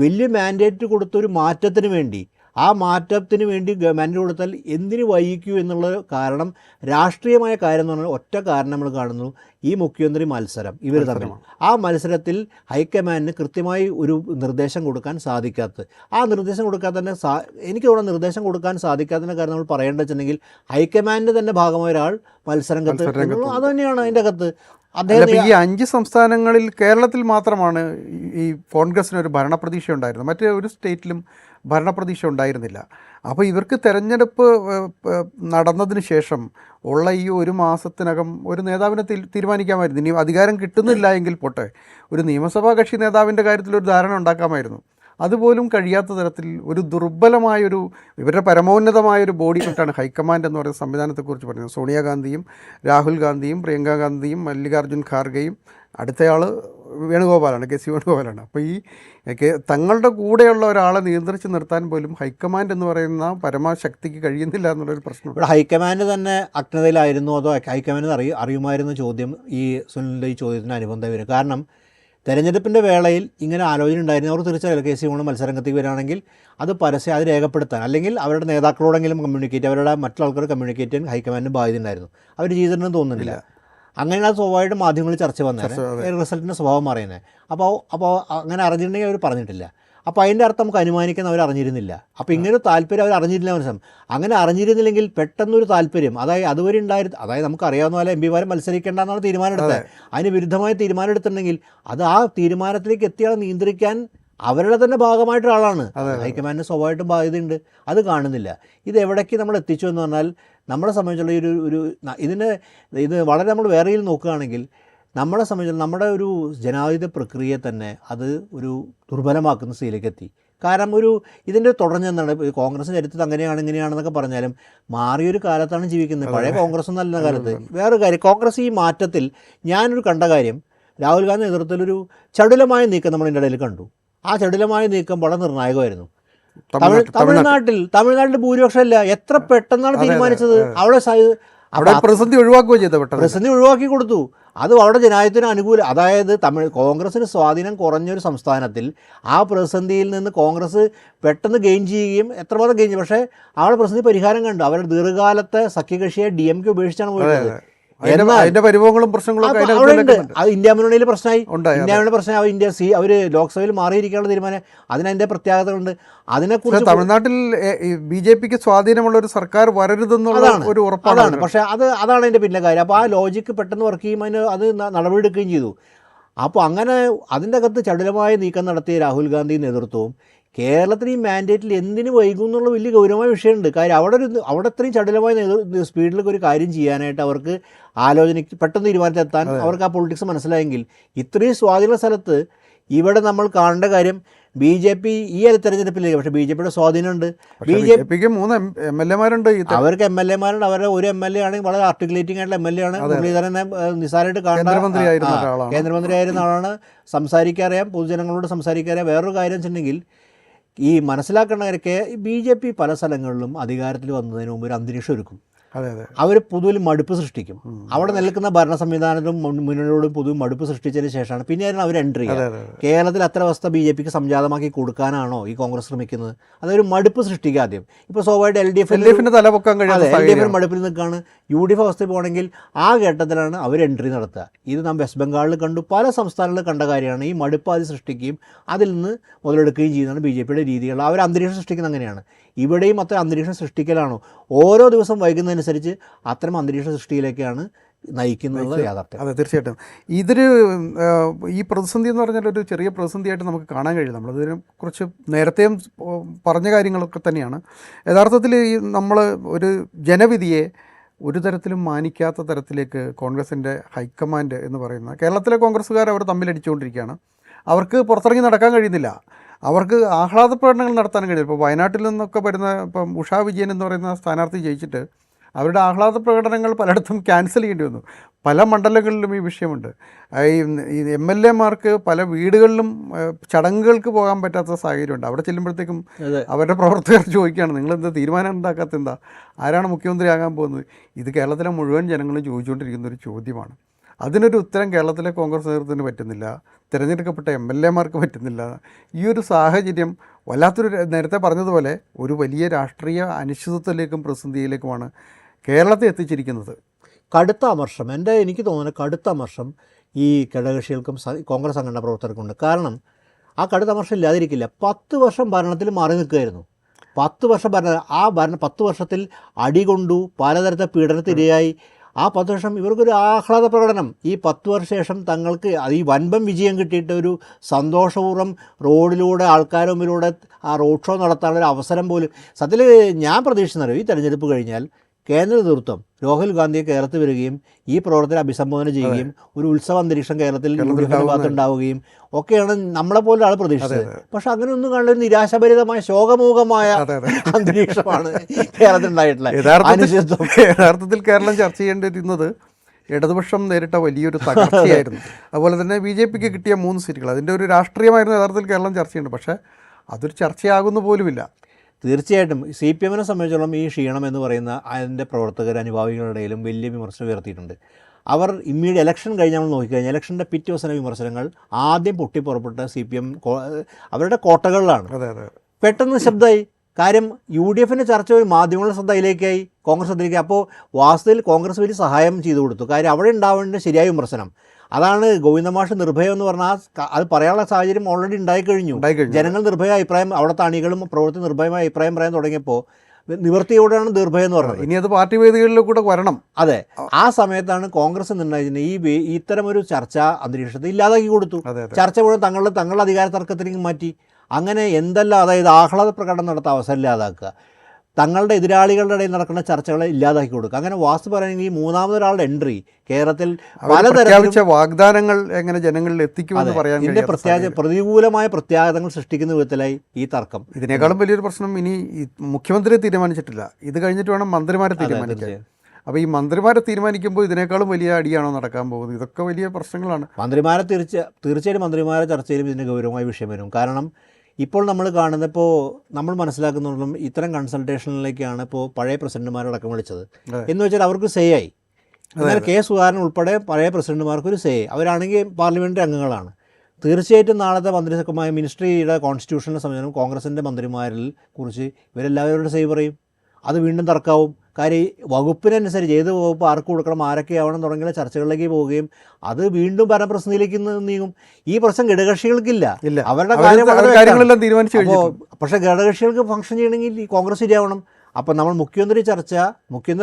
വലിയ മാൻഡേറ്റ് കൊടുത്തൊരു മാറ്റത്തിന് വേണ്ടി, ആ മാറ്റത്തിന് വേണ്ടി മാൻഡേറ്റ് കൊടുത്താൽ എന്തിന് വൈകിക്കൂ എന്നുള്ള കാരണം രാഷ്ട്രീയമായ കാര്യം എന്ന് പറഞ്ഞാൽ ഒറ്റ കാരണം നമ്മൾ കാണുന്നു, ഈ മുഖ്യമന്ത്രി മത്സരം ഇവർ തമ്മിൽ. ആ മത്സരത്തിൽ ഹൈക്കമാൻഡിന് കൃത്യമായി ഒരു നിർദ്ദേശം കൊടുക്കാൻ സാധിക്കാത്തത്, ആ നിർദ്ദേശം കൊടുക്കാതെ തന്നെ എനിക്ക് തോന്നുന്ന നിർദ്ദേശം കൊടുക്കാൻ സാധിക്കാത്തതിൻ്റെ കാര്യം നമ്മൾ പറയേണ്ടത് വെച്ചിട്ടുണ്ടെങ്കിൽ ഹൈക്കമാൻഡിൻ്റെ തന്നെ ഭാഗമായ ഒരാൾ മത്സരരംഗത്ത് അത് തന്നെയാണ് അതിൻ്റെ അകത്ത്. ഈ 5 സംസ്ഥാനങ്ങളിൽ കേരളത്തിൽ മാത്രമാണ് ഈ കോൺഗ്രസിന് ഒരു ഭരണപ്രതീക്ഷ ഉണ്ടായിരുന്നത്, മറ്റേ ഒരു സ്റ്റേറ്റിലും ഭരണപ്രതീക്ഷ ഉണ്ടായിരുന്നില്ല. അപ്പോൾ ഇവർക്ക് തെരഞ്ഞെടുപ്പ് നടന്നതിന് ശേഷം ഉള്ള ഈ ഒരു മാസത്തിനകം ഒരു നേതാവിനെ തീരുമാനിക്കാമായിരുന്നു. ഇനി അധികാരം കിട്ടുന്നില്ല എങ്കിൽ പോട്ടെ, ഒരു നിയമസഭാ കക്ഷി നേതാവിൻ്റെ കാര്യത്തിൽ ഒരു ധാരണ ഉണ്ടാക്കാമായിരുന്നു. അതുപോലും കഴിയാത്ത തരത്തിൽ ഒരു ദുർബലമായൊരു ഇവരുടെ പരമോന്നതമായൊരു ബോഡി കൊണ്ടാണ് ഹൈക്കമാൻഡ് എന്ന് പറയുന്ന സംവിധാനത്തെക്കുറിച്ച് പറഞ്ഞത്. സോണിയാഗാന്ധിയും രാഹുൽ ഗാന്ധിയും പ്രിയങ്ക ഗാന്ധിയും മല്ലികാർജ്ജുൻ ഖാർഗെയും അടുത്തയാൾ വേണുഗോപാലാണ്, കെ സി വേണുഗോപാലാണ്. അപ്പോൾ ഈ തങ്ങളുടെ കൂടെയുള്ള ഒരാളെ നിയന്ത്രിച്ച് നിർത്താൻ പോലും ഹൈക്കമാൻഡ് എന്ന് പറയുന്ന പരമശക്തിക്ക് കഴിയുന്നില്ല എന്നുള്ളൊരു പ്രശ്നം. ഇവിടെ ഹൈക്കമാൻഡ് തന്നെ അജ്ഞതയിലായിരുന്നു അതോ ഹൈക്കമാൻഡ് അറിയുമായിരുന്ന ചോദ്യം ഈ സുനിലിൻ്റെ ഈ ചോദ്യത്തിന് അനുബന്ധം വരും. കാരണം തെരഞ്ഞെടുപ്പിൻ്റെ വേളയിൽ ഇങ്ങനെ ആലോചന ഉണ്ടായിരുന്നു. അവർ തീർച്ചയായും കെ സി വേണു മത്സരരംഗത്തേക്ക് വരികയാണെങ്കിൽ അത് പരസ്യം അത് രേഖപ്പെടുത്താൻ, അല്ലെങ്കിൽ അവരുടെ നേതാക്കളോടെങ്കിലും കമ്മ്യൂണിക്കേറ്റ്, അവരുടെ മറ്റുള്ള ആൾക്കാർ കമ്മ്യൂണിക്കേറ്റ് ചെയ്യാൻ ഹൈക്കമാൻഡിന് ബാധ്യത ഉണ്ടായിരുന്നു. അവർ ചെയ്തിട്ടുണ്ടെന്ന് തോന്നുന്നില്ല. അങ്ങനെയാണ് അത് സ്വാഭാവികമായിട്ടും മാധ്യമങ്ങളിൽ ചർച്ച വന്നത്, റിസൾട്ടിൻ്റെ സ്വഭാവം പറയുന്നത്. അപ്പോൾ അങ്ങനെ അറിഞ്ഞിട്ടുണ്ടെങ്കിൽ അവർ പറഞ്ഞിട്ടില്ല. അപ്പോൾ അതിൻ്റെ അർത്ഥം നമുക്ക് അനുമാനിക്കാൻ അവർ അറിഞ്ഞിരുന്നില്ല. അപ്പോൾ ഇങ്ങനൊരു താല്പര്യം അവർ അറിഞ്ഞിരുന്നില്ല മനസ്സിലാവും. അങ്ങനെ അറിഞ്ഞിരുന്നില്ലെങ്കിൽ പെട്ടെന്നൊരു താല്പര്യം, അതായത് അതുവരെ ഉണ്ടായിരുന്നു, അതായത് നമുക്കറിയാവുന്ന പോലെ MP മാരെ മത്സരിക്കേണ്ട എന്നാണ് തീരുമാനമെടുത്തത്. അതിന് വിരുദ്ധമായ തീരുമാനം എടുത്തിട്ടുണ്ടെങ്കിൽ അത് ആ തീരുമാനത്തിലേക്ക് എത്തിയാൽ നിയന്ത്രിക്കാൻ അവരുടെ തന്നെ ഭാഗമായിട്ടൊരു ആളാണ്. ഹൈക്കമാൻഡിന് സ്വാഭാവികമായിട്ടും ബാധ്യതയുണ്ട്. അത് കാണുന്നില്ല. ഇത് എവിടേക്ക് നമ്മൾ എത്തിച്ചു എന്ന് പറഞ്ഞാൽ നമ്മളെ സംബന്ധിച്ചുള്ള ഇത് വളരെ നമ്മൾ വേറെയിൽ നോക്കുകയാണെങ്കിൽ നമ്മളെ സംബന്ധിച്ചുള്ള നമ്മുടെ ഒരു ജനാധിപത്യ പ്രക്രിയയെ തന്നെ അത് ഒരു ദുർബലമാക്കുന്ന സ്ഥിതിയിലേക്ക് എത്തി. കാരണം ഇതിൻ്റെ തുടർന്നെന്താണ്, കോൺഗ്രസ് ചരിത്രത്തിൽ അങ്ങനെയാണ് ഇങ്ങനെയാണെന്നൊക്കെ പറഞ്ഞാലും മാറിയൊരു കാലത്താണ് ജീവിക്കുന്നത്. പഴയ കോൺഗ്രസ് നല്ല കാലത്ത് വേറൊരു കാര്യം, കോൺഗ്രസ് ഈ മാറ്റത്തിൽ ഞാനൊരു കണ്ട കാര്യം, രാഹുൽ ഗാന്ധി നേതൃത്വത്തിലൊരു ചടുലമായ നീക്കം നമ്മൾ ഇതിൻ്റെ ഇടയിൽ കണ്ടു. ആ ചടുലമായ നീക്കം വളരെ നിർണായകമായിരുന്നു. തമിഴ്നാട്ടിൽ ഭൂരിപക്ഷമല്ല, എത്ര പെട്ടെന്നാണ് തീരുമാനിച്ചത്. അവിടെ പ്രതിസന്ധി ഒഴിവാക്കുകയും ചെയ്തു, പ്രതിസന്ധി ഒഴിവാക്കി കൊടുത്തു. അത് അവിടെ ജനാധിപത്യത്തിന് അനുകൂലം, അതായത് കോൺഗ്രസിന് സ്വാധീനം കുറഞ്ഞൊരു സംസ്ഥാനത്തിൽ ആ പ്രതിസന്ധിയിൽ നിന്ന് കോൺഗ്രസ് പെട്ടെന്ന് ഗെയിൻ ചെയ്യുകയും എത്രമാത്രം ഗെയിൻ ചെയ്യും. പക്ഷേ അവിടെ പ്രതിസന്ധി പരിഹാരം കണ്ടു. അവരുടെ ദീർഘകാലത്തെ സഖ്യകക്ഷിയെ DMK ഉപേക്ഷിച്ചാണ് പോയത്. അതിന്റെ പരിഭവങ്ങളും പ്രശ്നങ്ങളും അത് ഇന്ത്യ മുന്നണിയിൽ പ്രശ്നമായി. ഇന്ത്യ മുന്നണി പ്രശ്നമായി. അവർ ലോക്സഭയിൽ മാറിയിരിക്കാനുള്ള തീരുമാനം, അതിന്റെ പ്രത്യേകതകളുണ്ട്. അതിനെക്കുറിച്ച് തമിഴ്നാട്ടിൽ BJPക്ക് സ്വാധീനമുള്ള ഒരു സർക്കാർ വരരുതെന്നുള്ള ഒരു ഉറപ്പാണ്. പക്ഷേ അതാണ് അതിന്റെ പിന്നെ കാര്യം. അപ്പോൾ ആ ലോജിക്ക് പെട്ടെന്ന് വർക്ക് ചെയ്യുമ്പോൾ അത് നടപടിയെടുക്കുകയും ചെയ്തു. അപ്പോൾ അങ്ങനെ അതിൻ്റെ അകത്ത് ചടുലമായ നീക്കം നടത്തിയ രാഹുൽ ഗാന്ധി നേതൃത്വവും കേരളത്തിൽ ഈ മാൻഡേറ്റിൽ എന്തിനു വൈകും എന്നുള്ള വലിയ ഗൗരവമായ വിഷയമുണ്ട്. കാര്യം അവിടെ അത്രയും ചടുലമായ സ്പീഡിലേക്ക് ഒരു കാര്യം ചെയ്യാനായിട്ട് അവർക്ക് ആലോചനയ്ക്ക് പെട്ടെന്ന് തീരുമാനത്തിലെത്താൻ അവർക്ക് ആ പൊളിറ്റിക്സ് മനസ്സിലായെങ്കിൽ ഇത്രയും സ്വാധീന സ്ഥലത്ത് ഇവിടെ നമ്മൾ കാണേണ്ട കാര്യം BJP ഈ തെരഞ്ഞെടുപ്പിലേക്ക്, പക്ഷേ BJPയുടെ സ്വാധീനമുണ്ട്. BJPക്ക് 3 MLA-മാരുണ്ട്. അവർക്ക് MLA-മാരുണ്ട്. അവരുടെ ഒരു MLA ആണെങ്കിൽ വളരെ ആർട്ടിക്കുലേറ്റിംഗ് ആയിട്ടുള്ള MLA ആണ്. മുരളീധരനെ നിസ്സാരമായിട്ട് കേന്ദ്രമന്ത്രിയായിരുന്ന ആളാണ്. സംസാരിക്കാറിയാം, പൊതുജനങ്ങളോട് സംസാരിക്കാറിയാം. വേറൊരു കാര്യം വെച്ചിട്ടുണ്ടെങ്കിൽ ഈ മനസ്സിലാക്കേണ്ട കാര്യം BJP പല സ്ഥലങ്ങളിലും അധികാരത്തിൽ വന്നതിന് മുമ്പ് ഒരു അന്തരീക്ഷം ഒരുക്കും. അവർ പൊതുവിൽ മടുപ്പ് സൃഷ്ടിക്കും. അവിടെ നിൽക്കുന്ന ഭരണ സംവിധാനത്തിലും മുന്നണിയോടും പൊതുവെ മടുപ്പ് സൃഷ്ടിച്ചതിന് ശേഷമാണ് പിന്നെയാണ് അവർ എൻട്രി ചെയ്യുക. കേരളത്തിൽ അത്ര അവസ്ഥ BJPക്ക് സംജാതമാക്കി കൊടുക്കാനാണോ ഈ കോൺഗ്രസ് ശ്രമിക്കുന്നത്? അതൊരു മടുപ്പ് സൃഷ്ടിക്കുക ആദ്യം. ഇപ്പോൾ സ്വാഭാവികമായിട്ട് LDF മടുപ്പിൽ നിൽക്കുകയാണ്. UDF അവസ്ഥയിൽ പോകണമെങ്കിൽ ആ ഘട്ടത്തിലാണ് അവർ എൻട്രി നടത്തുക. ഇത് നാം വെസ്റ്റ് ബംഗാളിൽ കണ്ടു, പല സംസ്ഥാനങ്ങളിലും കണ്ട കാര്യമാണ്. ഈ മടുപ്പ് ആദ്യം സൃഷ്ടിക്കുകയും അതിൽ നിന്ന് മുതലെടുക്കുകയും ചെയ്യുന്നതാണ് BJPയുടെ രീതികൾ. അവർ അന്തരീക്ഷം സൃഷ്ടിക്കുന്നത് അങ്ങനെയാണ്. ഇവിടെയും അത്ര അന്തരീക്ഷം സൃഷ്ടിക്കലാണോ? ഓരോ ദിവസം വൈകുന്നതനുസരിച്ച് അത്തരം അന്തരീക്ഷ സൃഷ്ടിയിലേക്കാണ് നയിക്കുന്നത് യാഥാർത്ഥ്യം. അതെ, തീർച്ചയായിട്ടും. ഇതൊരു ഈ പ്രതിസന്ധി എന്ന് പറഞ്ഞാൽ ഒരു ചെറിയ പ്രതിസന്ധിയായിട്ട് നമുക്ക് കാണാൻ കഴിയില്ല. നമ്മളതിനെക്കുറിച്ച് നേരത്തെയും പറഞ്ഞ കാര്യങ്ങളൊക്കെ തന്നെയാണ്. യഥാർത്ഥത്തിൽ നമ്മൾ ഒരു ജനവിധിയെ ഒരു തരത്തിലും മാനിക്കാത്ത തരത്തിലേക്ക് കോൺഗ്രസിൻ്റെ ഹൈക്കമാൻഡ് എന്ന് പറയുന്ന കേരളത്തിലെ കോൺഗ്രസ്സുകാർ അവർ തമ്മിലടിച്ചുകൊണ്ടിരിക്കുകയാണ്. അവർക്ക് പുറത്തിറങ്ങി നടക്കാൻ കഴിയുന്നില്ല. അവർക്ക് ആഹ്ലാദ പ്രകടനങ്ങൾ നടത്താൻ കഴിയില്ല. ഇപ്പോൾ വയനാട്ടിൽ നിന്നൊക്കെ വരുന്ന ഇപ്പം ഉഷാ വിജയൻ എന്ന് പറയുന്ന സ്ഥാനാർത്ഥി ജയിച്ചിട്ട് അവരുടെ ആഹ്ലാദ പ്രകടനങ്ങൾ പലയിടത്തും ക്യാൻസൽ ചെയ്യേണ്ടി വന്നു. പല മണ്ഡലങ്ങളിലും ഈ വിഷയമുണ്ട്. ഈ MLA-മാർക്ക് പല വീടുകളിലും ചടങ്ങുകൾക്ക് പോകാൻ പറ്റാത്ത സാഹചര്യമുണ്ട്. അവിടെ ചെല്ലുമ്പോഴത്തേക്കും അവരുടെ പ്രവർത്തകർ ചോദിക്കുകയാണ്, നിങ്ങളെന്താ തീരുമാനം ഉണ്ടാക്കാത്ത, എന്താ, ആരാണ് മുഖ്യമന്ത്രിയാകാൻ പോകുന്നത്? ഇത് കേരളത്തിലെ മുഴുവൻ ജനങ്ങളും ചോദിച്ചുകൊണ്ടിരിക്കുന്ന ഒരു ചോദ്യമാണ്. അതിനൊരു ഉത്തരം കേരളത്തിലെ കോൺഗ്രസ് നേതൃത്വത്തിന് പറ്റുന്നില്ല, തിരഞ്ഞെടുക്കപ്പെട്ട MLA-മാർക്ക് പറ്റുന്നില്ല. ഈ ഒരു സാഹചര്യം വല്ലാത്തൊരു, നേരത്തെ പറഞ്ഞതുപോലെ ഒരു വലിയ രാഷ്ട്രീയ അനിശ്ചിതത്വത്തിലേക്കും പ്രതിസന്ധിയിലേക്കുമാണ് കേരളത്തെ എത്തിച്ചിരിക്കുന്നത്. കടുത്ത അമർഷം, എനിക്ക് തോന്നുന്നത് കടുത്ത അമർഷം ഈ ഘടകകക്ഷികൾക്കും കോൺഗ്രസ് സംഘടനാ പ്രവർത്തകർക്കുണ്ട്. കാരണം ആ കടുത്ത അമർഷം ഇല്ലാതിരിക്കില്ല. 10 വർഷം ഭരണത്തിൽ മാറി നിൽക്കുകയായിരുന്നു. 10 വർഷം ഭരണം 10 വർഷത്തിൽ അടികൊണ്ടു, പലതരത്തെ പീഡനത്തിരയായി. ആ 10 വർഷം ഇവർക്കൊരു ആഹ്ലാദ പ്രകടനം. ഈ 10 വർഷ ശേഷം തങ്ങൾക്ക് ഈ വൻപം വിജയം കിട്ടിയിട്ട് ഒരു സന്തോഷപൂർവ്വം റോഡിലൂടെ ആൾക്കാരുടെ മുമ്പിലൂടെ ആ റോഡ് ഷോ നടത്താനുള്ളൊരു അവസരം പോലും സത്യത്തിൽ ഞാൻ പ്രതീക്ഷിക്കുന്നറിയോ, ഈ തെരഞ്ഞെടുപ്പ് കഴിഞ്ഞാൽ കേന്ദ്ര നേതൃത്വം രാഹുൽ ഗാന്ധിയെ കേരളത്തിൽ വരികയും ഈ പ്രവർത്തനം അഭിസംബോധന ചെയ്യുകയും ഒരു ഉത്സവ അന്തരീക്ഷം കേരളത്തിൽ ഭാഗത്തുണ്ടാവുകയും ഒക്കെയാണ് നമ്മളെപ്പോലെ ആൾ പ്രതീക്ഷിച്ചത്. പക്ഷെ അങ്ങനെയൊന്നും കാണുന്ന ഒരു നിരാശഭരിതമായ ശോകമൂകമായ അന്തരീക്ഷമാണ് കേരളത്തിൽ ഉണ്ടായിട്ടുള്ളത്. യഥാർത്ഥത്തിൽ കേരളം ചർച്ച ചെയ്യേണ്ടിയിരുന്നത് ഇടതുപക്ഷം നേരിട്ട വലിയൊരു തകർച്ചയായിരുന്നു. അതുപോലെ തന്നെ BJP-ക്ക് കിട്ടിയ 3 സീറ്റുകൾ, അതിൻ്റെ ഒരു രാഷ്ട്രീയമായിരുന്നു യഥാർത്ഥത്തിൽ കേരളം ചർച്ച ചെയ്യേണ്ടത്. പക്ഷേ അതൊരു ചർച്ചയാകുന്നു പോലുമില്ല. തീർച്ചയായിട്ടും CPM-നെ സംബന്ധിച്ചോളം ഈ ക്ഷീണം എന്ന് പറയുന്ന അതിൻ്റെ പ്രവർത്തകർ അനുഭാവികളുടെ ഇടയിലും വലിയ വിമർശനം ഉയർത്തിയിട്ടുണ്ട്. അവർ ഇമ്മീഡിയറ്റ് ഇലക്ഷൻ കഴിഞ്ഞ് നമ്മൾ നോക്കിക്കഴിഞ്ഞാൽ ഇലക്ഷൻ്റെ പിറ്റേ ദിവസ വിമർശനങ്ങൾ ആദ്യം പൊട്ടിപ്പുറപ്പെട്ട CPM അവരുടെ കോട്ടകളിലാണ്. പെട്ടെന്ന് ശബ്ദമായി. കാര്യം UDF-ൻ്റെ ചർച്ച ഒരു മാധ്യമങ്ങളുടെ ശ്രദ്ധയിലേക്കായി, കോൺഗ്രസ് ശ്രദ്ധയിലേക്ക്. അപ്പോൾ വാസ്തവത്തിൽ കോൺഗ്രസ് വലിയ സഹായം ചെയ്തു കൊടുത്തു. കാര്യം അവിടെ ഉണ്ടാവേണ്ട ശരിയായ വിമർശനം. അതാണ് ഗോവിന്ദമാഷ് നിർഭയം എന്ന് പറഞ്ഞാൽ അത് പറയാനുള്ള സാഹചര്യം ഓൾറെഡി ഉണ്ടായിക്കഴിഞ്ഞു. ജനങ്ങൾ നിർഭയ അഭിപ്രായം, അവിടുത്തെ അണികളും പ്രവർത്തി നിർഭയമായ അഭിപ്രായം പറയാൻ തുടങ്ങിയപ്പോൾ നിവൃത്തിയോടെയാണ് നിർഭയം എന്ന് പറഞ്ഞത്. ഇനി അത് പാർട്ടി വേദികളിലൂടെ വരണം. അതെ, ആ സമയത്താണ് കോൺഗ്രസ് നിർണ്ണയിച്ചത് ഇത്തരമൊരു ചർച്ചാ അന്തരീക്ഷത്തെ ഇല്ലാതാക്കി കൊടുത്തു. ചർച്ച മുഴുവൻ തങ്ങളുടെ അധികാര തർക്കത്തിലേക്ക് മാറ്റി. അങ്ങനെ എന്തെല്ലാം, അതായത് ആഹ്ലാദ പ്രകടനം നടത്താൻ അവസരം ഇല്ലാതാക്കുക, തങ്ങളുടെ എതിരാളികളുടെ ഇടയിൽ നടക്കുന്ന ചർച്ചകളെ ഇല്ലാതാക്കി കൊടുക്കുക. അങ്ങനെ വാസ്തു പറയുകയാണെങ്കിൽ മൂന്നാമതൊരാളുടെ എൻട്രി കേരളത്തിൽ പലതരത്തിലുള്ള വാഗ്ദാനങ്ങൾ എങ്ങനെ ജനങ്ങളിൽ എത്തിക്കുമെന്ന് പറയാൻ പ്രതികൂലമായ പ്രത്യാഘാതങ്ങൾ സൃഷ്ടിക്കുന്ന വിധത്തിലായി ഈ തർക്കം. ഇതിനേക്കാളും വലിയൊരു പ്രശ്നം, ഇനി മുഖ്യമന്ത്രിയെ തീരുമാനിച്ചിട്ടില്ല, ഇത് കഴിഞ്ഞിട്ട് വേണം മന്ത്രിമാരെ തീരുമാനിക്കാൻ. അപ്പോൾ ഈ മന്ത്രിമാരെ തീരുമാനിക്കുമ്പോൾ ഇതിനേക്കാളും വലിയ അടിയാണോ നടക്കാൻ പോകുന്നത്? ഇതൊക്കെ വലിയ പ്രശ്നങ്ങളാണ്. തീർച്ചയായിട്ടും മന്ത്രിമാരെ ചർച്ചയിലും ഇതിൻ്റെ ഗൗരവമായ വിഷയം വരും. കാരണം ഇപ്പോൾ നമ്മൾ കാണുന്നത്, ഇപ്പോൾ നമ്മൾ മനസ്സിലാക്കുന്നുള്ളതും ഇത്തരം കൺസൾട്ടേഷനിലേക്കാണ് ഇപ്പോൾ പഴയ പ്രസിഡന്റുമാരടക്കം വിളിച്ചത്. എന്ന് വെച്ചാൽ അവർക്ക് സേ ആയി. എന്നാൽ K. സുധാകരൻ ഉൾപ്പെടെ പഴയ പ്രസിഡന്റുമാർക്കൊരു സേ ആയി. അവരാണെങ്കിൽ പാർലമെൻ്ററി അംഗങ്ങളാണ്. തീർച്ചയായിട്ടും നാളത്തെ മന്ത്രിസഭമായ മിനിസ്ട്രിയുടെ കോൺസ്റ്റിറ്റ്യൂഷനെ സംബന്ധിച്ചും കോൺഗ്രസിൻ്റെ മന്ത്രിമാരിൽ കുറിച്ച് ഇവരെല്ലാവരുടെ സേ പറയും. അത് വീണ്ടും തർക്കമാവും. കാര്യം വകുപ്പിനനുസരിച്ച് ഏത് വകുപ്പ് ആർക്ക് കൊടുക്കണം, ആരൊക്കെ ആവണം തുടങ്ങിയ ചർച്ചകളിലേക്ക് പോവുകയും അത് വീണ്ടും ഭരണപ്രശ്നത്തിലേക്ക് നീങ്ങും. ഈ പ്രശ്നം ഘടകകക്ഷികൾക്കില്ല, അവരുടെ കാര്യങ്ങളെല്ലാം തീരുമാനിച്ചു. പക്ഷേ ഘടകകക്ഷികൾക്ക് ഫംഗ്ഷൻ ചെയ്യണമെങ്കിൽ ഈ കോൺഗ്രസ് ശരിയാവണം. അപ്പോൾ നമ്മൾ മുഖ്യമന്ത്രി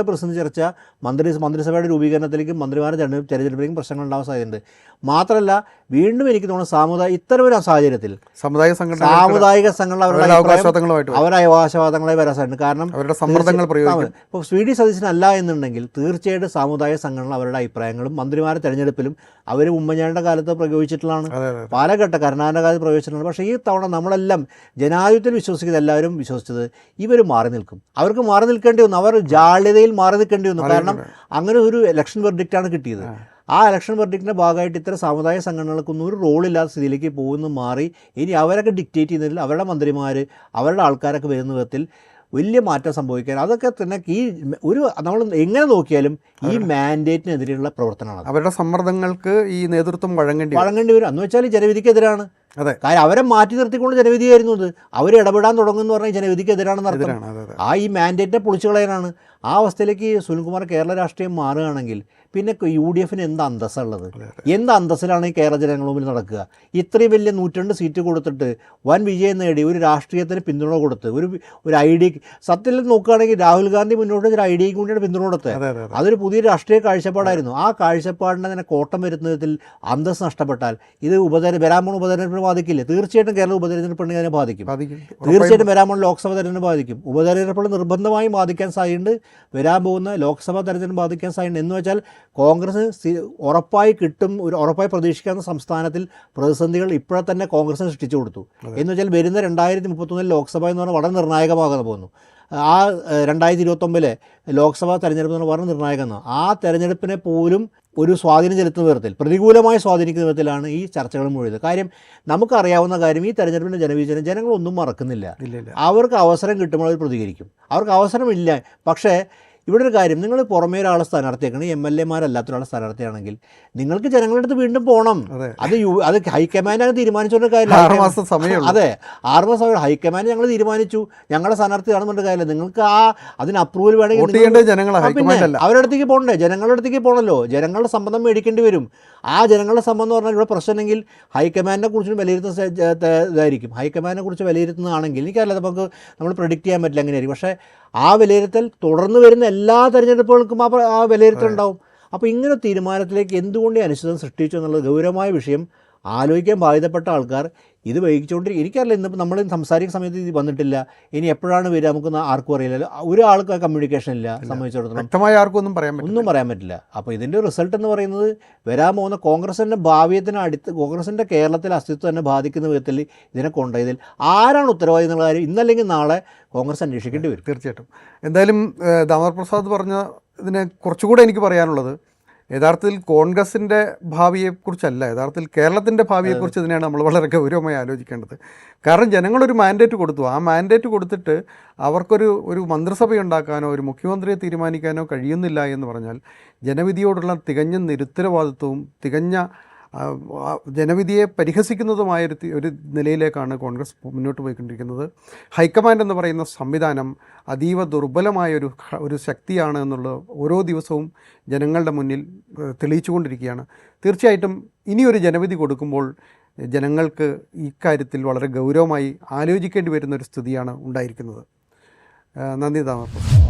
പ്രസിഡന്റ് ചർച്ച, മന്ത്രിസഭയുടെ രൂപീകരണത്തിലേക്കും മന്ത്രിമാരുടെ തെരഞ്ഞെടുപ്പിലേക്കും പ്രശ്നങ്ങൾ ഉണ്ടാവാൻ സാധ്യതയുണ്ട്. മാത്രമല്ല വീണ്ടും എനിക്ക് തോന്നുന്നു ഇത്തരമൊരു സാഹചര്യത്തിൽ സാമുദായിക സംഘടന അവരുടെ അവകാശവാദങ്ങളായി വരാൻ സാധ്യത. കാരണം ഇപ്പോൾ സ്വീഡി സദസ്സിനല്ല എന്നുണ്ടെങ്കിൽ തീർച്ചയായിട്ടും സാമുദായിക സംഘടന അവരുടെ അഭിപ്രായങ്ങളും മന്ത്രിമാരുടെ തെരഞ്ഞെടുപ്പിലും അവർ ഉമ്മൻചാണ്ടിയുടെ കാലത്ത് പ്രയോഗിച്ചിട്ടുള്ളതാണ്, പാലഘട്ട കരുണാകരൻ്റെ കാലത്ത് പ്രയോഗിച്ചിട്ടുള്ളതാണ്. പക്ഷേ ഈ തവണ നമ്മളെല്ലാം ജനാധിപത്യത്തിൽ വിശ്വസിക്കുന്ന എല്ലാവരും വിശ്വസിച്ചത് ഇവർ മാറി നിൽക്കും. അവർക്ക് മാറി നിൽക്കേണ്ടി വന്നു, അവർ ജാള്യതയിൽ മാറി നിൽക്കേണ്ടി വന്നു. കാരണം അങ്ങനെ ഒരു ഇലക്ഷൻ വെർഡിക്റ്റാണ് കിട്ടിയത്. ആ ഇലക്ഷൻ വെർഡിക്റ്റിൻ്റെ ഭാഗമായിട്ട് ഇത്തരം സാമുദായിക സംഘടനകൾക്കൊന്നും ഒരു റോളില്ലാത്ത സ്ഥിതിയിലേക്ക് പോകുന്നു മാറി. ഇനി അവരൊക്കെ ഡിക്റ്റേറ്റ് ചെയ്യുന്നതിൽ അവരുടെ മന്ത്രിമാർ അവരുടെ ആൾക്കാരൊക്കെ വരുന്ന വിധത്തിൽ വലിയ മാറ്റം സംഭവിക്കാൻ, അതൊക്കെ തന്നെ നമ്മൾ എങ്ങനെ നോക്കിയാലും ഈ മാൻഡേറ്റിനെതിരെയുള്ള പ്രവർത്തനമാണ്. അവരുടെ സമ്മർദ്ദങ്ങൾക്ക് ഈ നേതൃത്വം വഴങ്ങേണ്ടി വരും. എന്ന് വെച്ചാൽ ജനവിധിക്കെതിരാണ്. കാര്യം അവരെ മാറ്റി നിർത്തിക്കൊണ്ട് ജനവിധിയായിരുന്നു അത്. അവർ ഇടപെടാൻ തുടങ്ങുമെന്ന് പറഞ്ഞാൽ ജനവിധിക്കെതിരാണെന്ന് അർത്ഥം. ഈ മാൻഡേറ്റിനെ പൊളിച്ചു കളയാനാണ്. ആ അവസ്ഥയിലേക്ക് സുനിൽകുമാർ കേരള രാഷ്ട്രീയം മാറുകയാണെങ്കിൽ പിന്നെ UDF-ന് എന്ത് അന്തസ്സുള്ളത്? എന്ത് അന്തസ്സിലാണ് ഈ കേരള ജനങ്ങളുടെ മുമ്പിൽ നടക്കുക? ഇത്രയും വലിയ 102 സീറ്റ് കൊടുത്തിട്ട് വൻ വിജയം നേടി ഒരു രാഷ്ട്രീയത്തിന് പിന്തുണ കൊടുത്ത് ഒരു ഐഡിയ, സത്യത്തിൽ നോക്കുകയാണെങ്കിൽ രാഹുൽ ഗാന്ധി മുന്നോട്ട് ഒരു ഐഡിയയ്ക്ക് വേണ്ടിയാണ് പിന്തുണ കൊടുത്തത്. അതൊരു പുതിയ രാഷ്ട്രീയ കാഴ്ചപ്പാടായിരുന്നു. ആ കാഴ്ചപ്പാടിനെ തന്നെ കോട്ടം വരുന്ന വിധത്തിൽ അന്തസ് നഷ്ടപ്പെട്ടാൽ ഇത് വരാൻ പോകുന്ന ഉപതെരഞ്ഞെടുപ്പിന് ബാധിക്കില്ല. തീർച്ചയായിട്ടും കേരള ഉപതെരഞ്ഞെടുപ്പിനെ അതിനെ ബാധിക്കും. തീർച്ചയായിട്ടും വരാൻ പോകുന്ന ലോക്സഭ തെരഞ്ഞെടുപ്പ് ബാധിക്കും. ഉപതെരഞ്ഞെടുപ്പുകൾ നിർബന്ധമായും ബാധിക്കാൻ സാധ്യതയുണ്ട്. വരാൻ പോകുന്ന ലോക്സഭാ തെരഞ്ഞെടുപ്പ് ബാധിക്കാൻ സാധ്യതയുണ്ട്. എന്ന് വെച്ചാൽ കോൺഗ്രസ് ഉറപ്പായി കിട്ടും, ഉറപ്പായി പ്രതീക്ഷിക്കാവുന്ന സംസ്ഥാനത്തിൽ പ്രതിസന്ധികൾ ഇപ്പോഴെ തന്നെ കോൺഗ്രസിന് സൃഷ്ടിച്ചു കൊടുത്തു. എന്ന് വെച്ചാൽ വരുന്ന 2031 ലോക്സഭ എന്ന് പറഞ്ഞാൽ വളരെ നിർണായകമാകാതെ പോകുന്നു. ആ 2029 ലോക്സഭാ തെരഞ്ഞെടുപ്പ് എന്ന് പറഞ്ഞ നിർണായകമാണ്. ആ തെരഞ്ഞെടുപ്പിനെ പോലും ഒരു സ്വാധീനം ചെലുത്തുന്ന വിധത്തിൽ, പ്രതികൂലമായി സ്വാധീനിക്കുന്ന വിധത്തിലാണ് ഈ ചർച്ചകൾ മുഴുവത്. കാര്യം നമുക്കറിയാവുന്ന കാര്യം, ഈ തെരഞ്ഞെടുപ്പിൻ്റെ ജനവിചാരം ജനങ്ങളൊന്നും മറക്കുന്നില്ല. അവർക്ക് അവസരം കിട്ടുമ്പോൾ അവർ പ്രതികരിക്കും. അവർക്ക് അവസരമില്ല. പക്ഷേ ഇവിടെ ഒരു കാര്യം, നിങ്ങൾ പുറമേ ഒരാളെ സ്ഥാനാർത്ഥിയാക്കണം, MLA മാരല്ലാത്ത ഒരാളെ സ്ഥാനാർത്ഥിയാണെങ്കിൽ നിങ്ങൾക്ക് ജനങ്ങളുടെ അടുത്ത് വീണ്ടും പോകണം. അത് ഹൈക്കമാൻഡ് തീരുമാനിച്ചുകൊണ്ട് കാര്യമില്ല. 6 മാസം സമയം. അതെ, 6 മാസം ഹൈക്കമാൻഡ് ഞങ്ങൾ തീരുമാനിച്ചു, ഞങ്ങളുടെ സ്ഥാനാർത്ഥി കാണുന്നുണ്ട് കാര്യമില്ല. നിങ്ങൾക്ക് അതിന് അപ്രൂവൽ വേണമെങ്കിൽ പിന്നെ അവരുടെ അടുത്തേക്ക് പോകണ്ടേ, ജനങ്ങളുടെ അടുത്തേക്ക് പോകണമല്ലോ. ജനങ്ങളുടെ സമ്മതം മേടിക്കേണ്ടി വരും. ആ ജനങ്ങളുടെ സമ്മതം എന്ന് പറഞ്ഞാൽ ഇവിടെ പ്രശ്നമെങ്കിൽ ഹൈക്കമാൻഡിനെ കുറിച്ചും വിലയിരുത്തുന്ന ഇതായിരിക്കും. ഹൈക്കമാൻഡിനെ കുറിച്ച് വിലയിരുത്തുന്നതാണെങ്കിൽ എനിക്കറിയില്ല, നമുക്ക് നമ്മൾ പ്രെഡിക്റ്റ് ചെയ്യാൻ പറ്റില്ല എങ്ങനെയായിരിക്കും. പക്ഷേ ആ വിലയിരുത്തൽ തുടർന്ന് വരുന്ന എല്ലാ തെരഞ്ഞെടുപ്പുകൾക്കും ആ വിലയിരുത്തൽ ഉണ്ടാവും. അപ്പോൾ ഇങ്ങനെ തീരുമാനത്തിലേക്ക് എന്തുകൊണ്ട് ഈ അനിശ്ചിതം സൃഷ്ടിച്ചു എന്നുള്ളത് ഗൗരവമായ വിഷയം. ആലോചിക്കാൻ ബാധ്യതപ്പെട്ട ആൾക്കാർ ഇത് വഹിച്ചുകൊണ്ടിരിക്കും. എനിക്കറിയില്ല, ഇന്നിപ്പോൾ നമ്മൾ സംസാരിക്കുന്ന സമയത്ത് ഇത് വന്നിട്ടില്ല, ഇനി എപ്പോഴാണ് വരിക നമുക്ക് ആർക്കും അറിയില്ല. ഒരാൾക്ക് കമ്മ്യൂണിക്കേഷൻ ഇല്ല സംബന്ധിച്ചിടത്തോളം, വ്യക്തമായ ആർക്കും ഒന്നും പറയാൻ പറ്റില്ല. അപ്പോൾ ഇതിൻ്റെ റിസൾട്ട് എന്ന് പറയുന്നത് വരാൻ പോകുന്ന കോൺഗ്രസിൻ്റെ ഭാവിയത്തിന് കോൺഗ്രസിൻ്റെ കേരളത്തിലെ അസ്തിത്വം തന്നെ ബാധിക്കുന്ന വിധത്തിൽ ഇതിനെ കൊണ്ടുപോയതിൽ ആരാണ് ഉത്തരവാദി എന്നുള്ള കാര്യം ഇന്നല്ലെങ്കിൽ നാളെ കോൺഗ്രസ് അന്വേഷിക്കേണ്ടി വരും. തീർച്ചയായിട്ടും. എന്തായാലും ദാമോദർ പ്രസാദ് പറഞ്ഞ ഇതിനെ കുറച്ചുകൂടെ എനിക്ക് പറയാനുള്ളത്, യഥാർത്ഥത്തിൽ കോൺഗ്രസിൻ്റെ ഭാവിയെക്കുറിച്ചല്ല, യഥാർത്ഥത്തിൽ കേരളത്തിൻ്റെ ഭാവിയെക്കുറിച്ച് ഇതിനെയാണ് നമ്മൾ വളരെ ഗൗരവമായി ആലോചിക്കേണ്ടത്. കാരണം ജനങ്ങളൊരു മാൻഡേറ്റ് കൊടുത്തു. ആ മാൻഡേറ്റ് കൊടുത്തിട്ട് അവർക്കൊരു മന്ത്രിസഭയുണ്ടാക്കാനോ ഒരു മുഖ്യമന്ത്രിയെ തീരുമാനിക്കാനോ കഴിയുന്നില്ല എന്ന് പറഞ്ഞാൽ ജനവിധിയോടുള്ള തികഞ്ഞ നിരുത്തരവാദിത്വവും തികഞ്ഞ ജനവിധിയെ പരിഹസിക്കുന്നതുമായൊരു നിലയിലേക്കാണ് കോൺഗ്രസ് മുന്നോട്ട് പോയിക്കൊണ്ടിരിക്കുന്നത്. ഹൈക്കമാൻഡ് എന്ന് പറയുന്ന സംവിധാനം അതീവ ദുർബലമായൊരു ശക്തിയാണ് എന്നുള്ളത് ഓരോ ദിവസവും ജനങ്ങളുടെ മുന്നിൽ തെളിയിച്ചുകൊണ്ടിരിക്കുകയാണ്. തീർച്ചയായിട്ടും ഇനിയൊരു ജനവിധി കൊടുക്കുമ്പോൾ ജനങ്ങൾക്ക് ഇക്കാര്യത്തിൽ വളരെ ഗൗരവമായി ആലോചിക്കേണ്ടി വരുന്നൊരു സ്ഥിതിയാണ് ഉണ്ടായിരിക്കുന്നത്. നന്ദി ദാമോദർ.